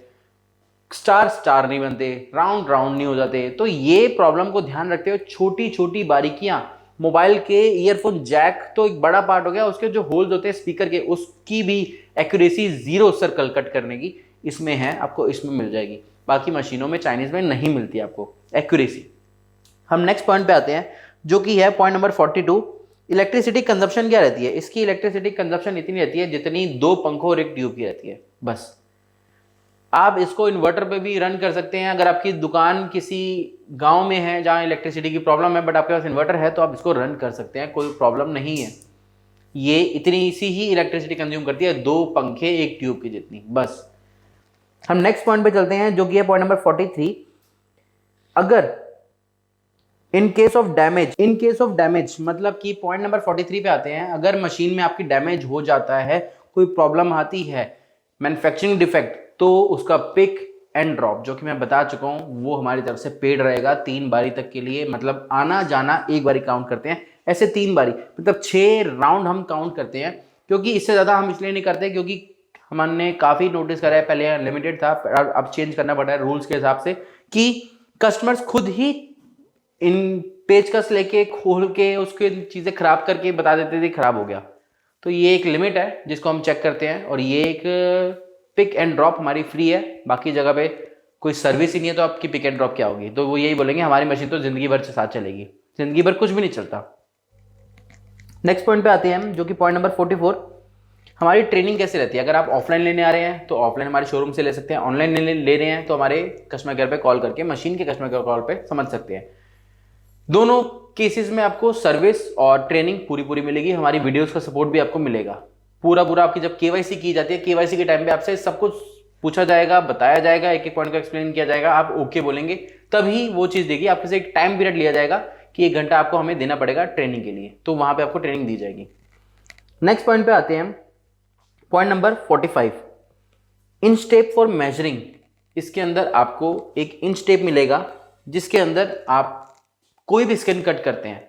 स्टार नहीं बनते, राउंड नहीं हो जाते। तो ये प्रॉब्लम को ध्यान रखते हुए छोटी छोटी बारीकियां, मोबाइल के ईयरफोन जैक तो एक बड़ा पार्ट हो गया, उसके जो होल्स होते हैं स्पीकर के, उसकी भी एक्यूरेसी 0 सर्कल कट करने की इसमें है, आपको इसमें मिल जाएगी। बाकी मशीनों में चाइनीज में नहीं मिलती आपको एक्यूरेसी। हम नेक्स्ट पॉइंट पे आते हैं, जो कि है पॉइंट नंबर 42। इलेक्ट्रिसिटी कंजप्शन क्या रहती है? इसकी इलेक्ट्रिसिटी कंजप्शन इतनी रहती है जितनी 2 पंखों और एक ट्यूब की रहती है बस। आप इसको इन्वर्टर पे भी रन कर सकते हैं। अगर आपकी दुकान किसी गांव में है जहां इलेक्ट्रिसिटी की प्रॉब्लम है बट आपके पास इन्वर्टर है, तो आप इसको रन कर सकते हैं, कोई प्रॉब्लम नहीं है। ये इतनी सी ही इलेक्ट्रिसिटी कंज्यूम करती है, 2 पंखे एक ट्यूब की जितनी बस। हम नेक्स्ट पॉइंट पे चलते हैं, जो कि है पॉइंट नंबर 43। अगर इन केस ऑफ डैमेज मतलब कि पॉइंट नंबर 43 पे आते हैं, अगर मशीन में आपकी डैमेज हो जाता है, कोई प्रॉब्लम आती है, मैन्युफैक्चरिंग डिफेक्ट, तो उसका पिक एंड ड्रॉप जो कि मैं बता चुका हूं वो हमारी तरफ से पेड रहेगा 3 बारी तक के लिए। मतलब आना जाना 1 बारी काउंट करते हैं, ऐसे 3 बारी मतलब 6 राउंड हम काउंट करते हैं। क्योंकि इससे ज़्यादा हम इसलिए नहीं करते क्योंकि हमने काफ़ी नोटिस करा है, पहले लिमिटेड था, अब चेंज करना पड़ा है रूल्स के हिसाब से, कि कस्टमर्स खुद ही इन पेचकस लेके खोल के उसके चीज़ें खराब करके बता देते थे खराब हो गया। तो ये एक लिमिट है जिसको हम चेक करते हैं, और ये एक पिक एंड ड्रॉप हमारी फ्री है। बाकी जगह पे कोई सर्विस ही नहीं है तो आपकी पिक एंड ड्रॉप क्या होगी? तो वो यही बोलेंगे हमारी मशीन तो जिंदगी भर साथ चलेगी, जिंदगी भर कुछ भी नहीं चलता। नेक्स्ट पॉइंट पे आते हैं हम, जो कि पॉइंट नंबर 44। हमारी ट्रेनिंग कैसे रहती है? अगर आप ऑफलाइन लेने आ रहे हैं तो ऑफलाइन हमारे शोरूम से ले सकते हैं, ऑनलाइन ले रहे हैं तो हमारे कस्टमर केयर पे कॉल करके, मशीन के कस्टमर केयर कॉल पे समझ सकते हैं। दोनों केसेस में आपको सर्विस और ट्रेनिंग पूरी मिलेगी। हमारी वीडियोस का सपोर्ट भी आपको मिलेगा पूरा। आपकी जब केवाईसी की जाती है, केवाईसी के टाइम पे आपसे सब कुछ पूछा जाएगा, बताया जाएगा, एक एक पॉइंट का एक्सप्लेन किया जाएगा, आप ओके बोलेंगे तभी वो चीज़ देगी। आपके से एक टाइम पीरियड लिया जाएगा कि 1 घंटा आपको हमें देना पड़ेगा ट्रेनिंग के लिए, तो वहां पे आपको ट्रेनिंग दी जाएगी। नेक्स्ट पॉइंट पे आते हैं, point number 45, inch tape for measuring. इसके अंदर आपको एक इंच टेप मिलेगा जिसके अंदर आप कोई भी स्किन कट करते हैं,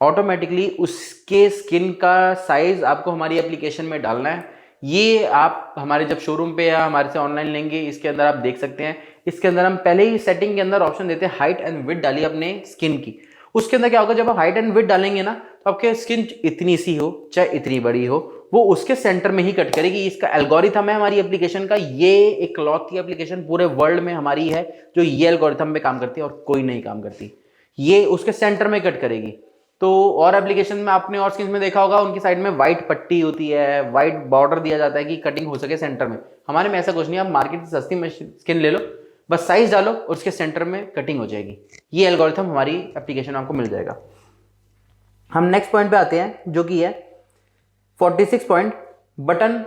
ऑटोमेटिकली उसके स्किन का साइज आपको हमारी एप्लीकेशन में डालना है। ये आप हमारे जब शोरूम पे या हमारे से ऑनलाइन लेंगे, इसके अंदर आप देख सकते हैं। इसके अंदर हम पहले ही सेटिंग के अंदर ऑप्शन देते हैं हाइट एंड विड्थ डालिए अपने स्किन की। उसके अंदर क्या होगा, जब आप हाइट एंड विड्थ डालेंगे ना, तो आपके स्किन इतनी सी हो चाहे इतनी बड़ी हो, वो उसके सेंटर में ही कट करेगी। इसका एल्गोरिथम है हमारी एप्लीकेशन का, ये एक क्लॉथ की एप्लीकेशन पूरे वर्ल्ड में हमारी है जो ये एल्गोरिथम पे काम करती है और कोई नहीं काम करती। ये उसके सेंटर में कट करेगी। तो और एप्लीकेशन में आपने और स्किन में देखा होगा, उनकी साइड में व्हाइट पट्टी होती है, व्हाइट बॉर्डर दिया जाता है कि कटिंग हो सके सेंटर में। हमारे में ऐसा कुछ नहीं। आप मार्केट से सस्ती स्किन ले लो, बस साइज डालो और उसके सेंटर में कटिंग हो जाएगी। ये एल्गोरिथम हमारी एप्लीकेशन में आपको मिल जाएगा। हम नेक्स्ट पॉइंट पे आते हैं जो कि है 46 पॉइंट। बटन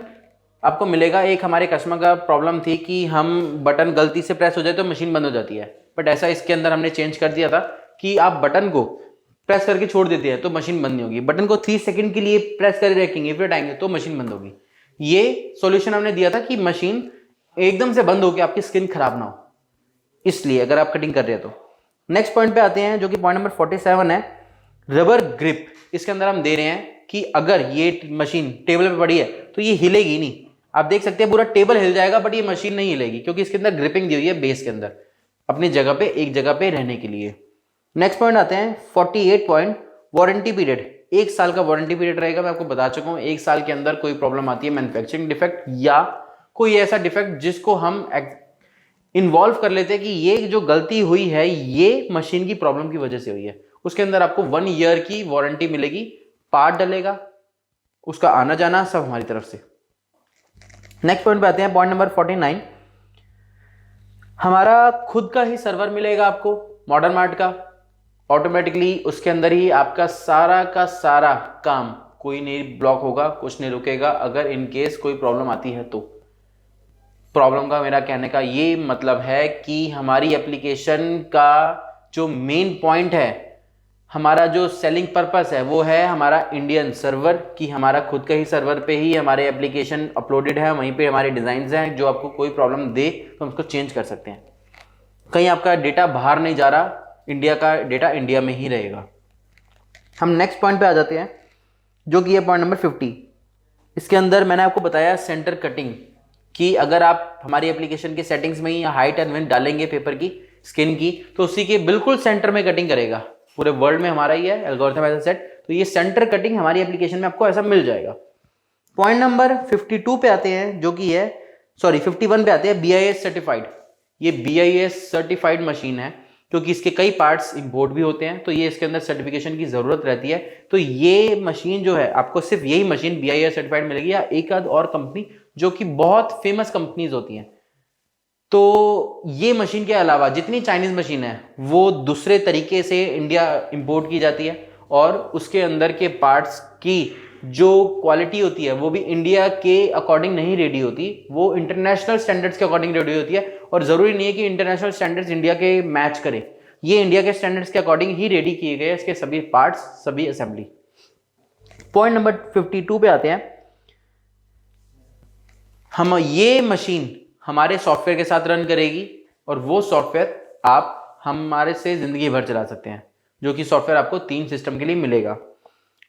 आपको मिलेगा। एक हमारे कस्टमर का प्रॉब्लम थी कि हम बटन गलती से प्रेस हो जाए तो मशीन बंद हो जाती है, बट ऐसा इसके अंदर हमने चेंज कर दिया था कि आप बटन को प्रेस करके छोड़ देते हैं तो मशीन बंद नहीं होगी। बटन को 3 सेकंड के लिए प्रेस करके रखेंगे फिर हटाएंगे तो मशीन बंद होगी। ये सॉल्यूशन हमने दिया था कि मशीन एकदम से बंद होकर आपकी स्किन खराब ना हो, इसलिए अगर आप कटिंग कर रहे हैं तो। नेक्स्ट पॉइंट पे आते हैं जो कि पॉइंट नंबर 47 है, रबर ग्रिप। इसके अंदर हम दे रहे हैं कि अगर ये मशीन टेबल पे पड़ी है तो ये हिलेगी नहीं। आप देख सकते हैं पूरा टेबल हिल जाएगा बट ये मशीन नहीं हिलेगी क्योंकि इसके अंदर ग्रिपिंग दी हुई है बेस के अंदर अपनी जगह पे, एक जगह पे रहने के लिए। नेक्स्ट पॉइंट आते हैं 48 पॉइंट, वारंटी पीरियड। 1 साल का वारंटी पीरियड रहेगा। मैं आपको बता चुका हूं 1 साल के अंदर कोई प्रॉब्लम आती है, मैन्युफैक्चरिंग डिफेक्ट या कोई ऐसा डिफेक्ट जिसको हम इन्वॉल्व कर लेते हैं कि ये जो गलती हुई है ये मशीन की प्रॉब्लम की वजह से हुई है, उसके अंदर आपको 1 ईयर की वारंटी मिलेगी। पार्ट डलेगा, उसका आना जाना सब हमारी तरफ से। नेक्स्ट पॉइंट पे आते हैं, पॉइंट नंबर 49। हमारा खुद का ही सर्वर मिलेगा आपको मॉडर्न मार्ट का। ऑटोमेटिकली उसके अंदर ही आपका सारा का सारा काम, कोई नहीं ब्लॉक होगा, कुछ नहीं रुकेगा। अगर इन केस कोई प्रॉब्लम आती है तो प्रॉब्लम का मेरा कहने का ये मतलब है कि हमारी एप्लीकेशन का जो मेन पॉइंट है, हमारा जो सेलिंग पर्पस है वो है हमारा इंडियन सर्वर, कि हमारा खुद का ही सर्वर पे ही हमारे एप्लीकेशन अपलोडेड है, वहीं पे हमारे डिजाइन्स हैं। जो आपको कोई प्रॉब्लम दे तो हम उसको चेंज कर सकते हैं। कहीं आपका डेटा बाहर नहीं जा रहा, इंडिया का डेटा इंडिया में ही रहेगा। हम नेक्स्ट पॉइंट पे आ जाते हैं जो कि है पॉइंट नंबर 50। इसके अंदर मैंने आपको बताया सेंटर कटिंग, कि अगर आप हमारी एप्लीकेशन के सेटिंग्स में ही हाइट एंड विड्थ डालेंगे पेपर की, स्किन की, तो उसी के बिल्कुल सेंटर में कटिंग करेगा। पूरे वर्ल्ड में हमारा ही है एल्गोरिथम एज अ सेट, तो ये सेंटर कटिंग हमारी एप्लीकेशन में आपको ऐसा मिल जाएगा। पॉइंट नंबर 52 पे आते हैं जो कि है 51 पे आते हैं, BIS सर्टिफाइड। ये BIS सर्टिफाइड मशीन है क्योंकि इसके कई पार्ट्स इंपोर्ट भी होते हैं, तो ये इसके अंदर सर्टिफिकेशन की जरूरत रहती है। तो ये मशीन जो है आपको सिर्फ यही मशीन BIS सर्टिफाइड मिलेगी, या एक आध और कंपनी जो कि बहुत फेमस कंपनीज होती हैं। तो ये मशीन के अलावा जितनी चाइनीज मशीन है वो दूसरे तरीके से इंडिया इंपोर्ट की जाती है, और उसके अंदर के पार्ट्स की जो क्वालिटी होती है वो भी इंडिया के अकॉर्डिंग नहीं रेडी होती, वो इंटरनेशनल स्टैंडर्ड्स के अकॉर्डिंग रेडी होती है। और जरूरी नहीं है कि इंटरनेशनल स्टैंडर्ड्स इंडिया के मैच करें, ये इंडिया के स्टैंडर्ड्स के अकॉर्डिंग ही रेडी किए गए इसके सभी पार्ट्स, सभी असेंबली। पॉइंट नंबर 52 पे आते हैं। हम ये मशीन हमारे सॉफ्टवेयर के साथ रन करेगी, और वो सॉफ्टवेयर आप हमारे से जिंदगी भर चला सकते हैं, जो कि सॉफ्टवेयर आपको 3 सिस्टम के लिए मिलेगा।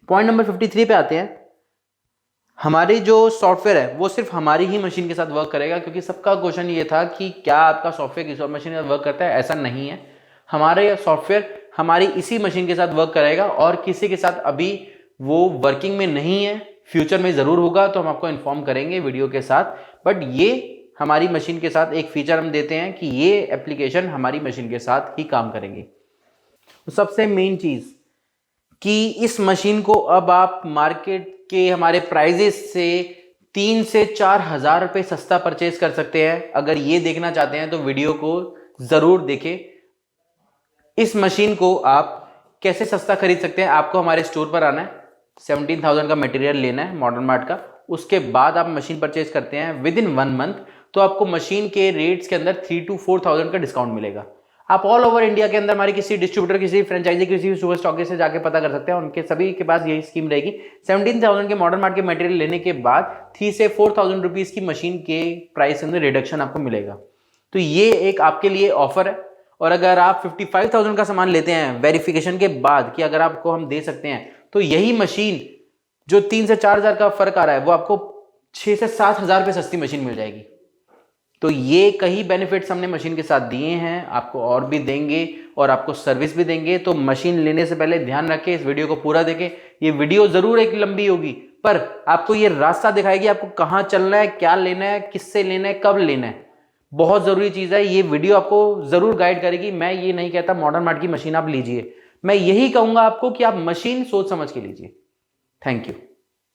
पॉइंट नंबर 53 पे आते हैं। हमारी जो सॉफ्टवेयर है वो सिर्फ हमारी ही मशीन के साथ वर्क करेगा, क्योंकि सबका क्वेश्चन ये था कि क्या आपका सॉफ्टवेयर किसी और मशीन के साथ वर्क करता है। ऐसा नहीं है, हमारे सॉफ्टवेयर हमारी इसी मशीन के साथ वर्क करेगा, और किसी के साथ अभी वो वर्किंग में नहीं है, फ्यूचर में जरूर होगा तो हम आपको इन्फॉर्म करेंगे वीडियो के साथ। बट ये हमारी मशीन के साथ एक फीचर हम देते हैं कि ये एप्लीकेशन हमारी मशीन के साथ ही काम करेंगे। तो सबसे मेन चीज कि इस मशीन को अब आप मार्केट के हमारे प्राइजेस से 3 से 4 हज़ार रुपये सस्ता परचेज कर सकते हैं। अगर ये देखना चाहते हैं तो वीडियो को जरूर देखें। इस मशीन को आप कैसे सस्ता खरीद सकते हैं, आपको हमारे स्टोर पर आना है, 17,000 का मटेरियल लेना है मॉडर्न मार्ट का, उसके बाद आप मशीन परचेज करते हैं विद इन 1 मंथ, तो आपको मशीन के रेट्स के अंदर 3 to 4,000 का डिस्काउंट मिलेगा। आप ऑल ओवर इंडिया के अंदर हमारी किसी डिस्ट्रीब्यूटर, किसी फ्रेंचाइजी, किसी सुपर स्टॉकिस्ट से जाके पता कर सकते हैं, उनके सभी के पास यही स्कीम रहेगी। 17,000 के मॉडर्न मार्ट के मटेरियल लेने के बाद 3 से 4,000 रुपीज की मशीन के प्राइस के अंदर रिडक्शन आपको मिलेगा। तो ये एक आपके लिए ऑफर है। और अगर आप 55,000 का सामान लेते हैं वेरिफिकेशन के बाद, कि अगर आपको हम दे सकते हैं, तो यही मशीन जो 3 से 4 हज़ार का फर्क आ रहा है वो आपको 6 से 7 हज़ार रुपये सस्ती मशीन मिल जाएगी। तो ये कई बेनिफिट्स हमने मशीन के साथ दिए हैं, आपको और भी देंगे, और आपको सर्विस भी देंगे। तो मशीन लेने से पहले ध्यान रखें, इस वीडियो को पूरा देखें। ये वीडियो जरूर एक लंबी होगी, पर आपको ये रास्ता दिखाएगी आपको कहाँ चलना है, क्या लेना है, किससे लेना है, कब लेना है। बहुत जरूरी चीज है, ये वीडियो आपको जरूर गाइड करेगी। मैं ये नहीं कहता मॉडर्न मार्ट की मशीन आप लीजिए, मैं यही कहूंगा आपको कि आप मशीन सोच समझ के लीजिए। Thank you.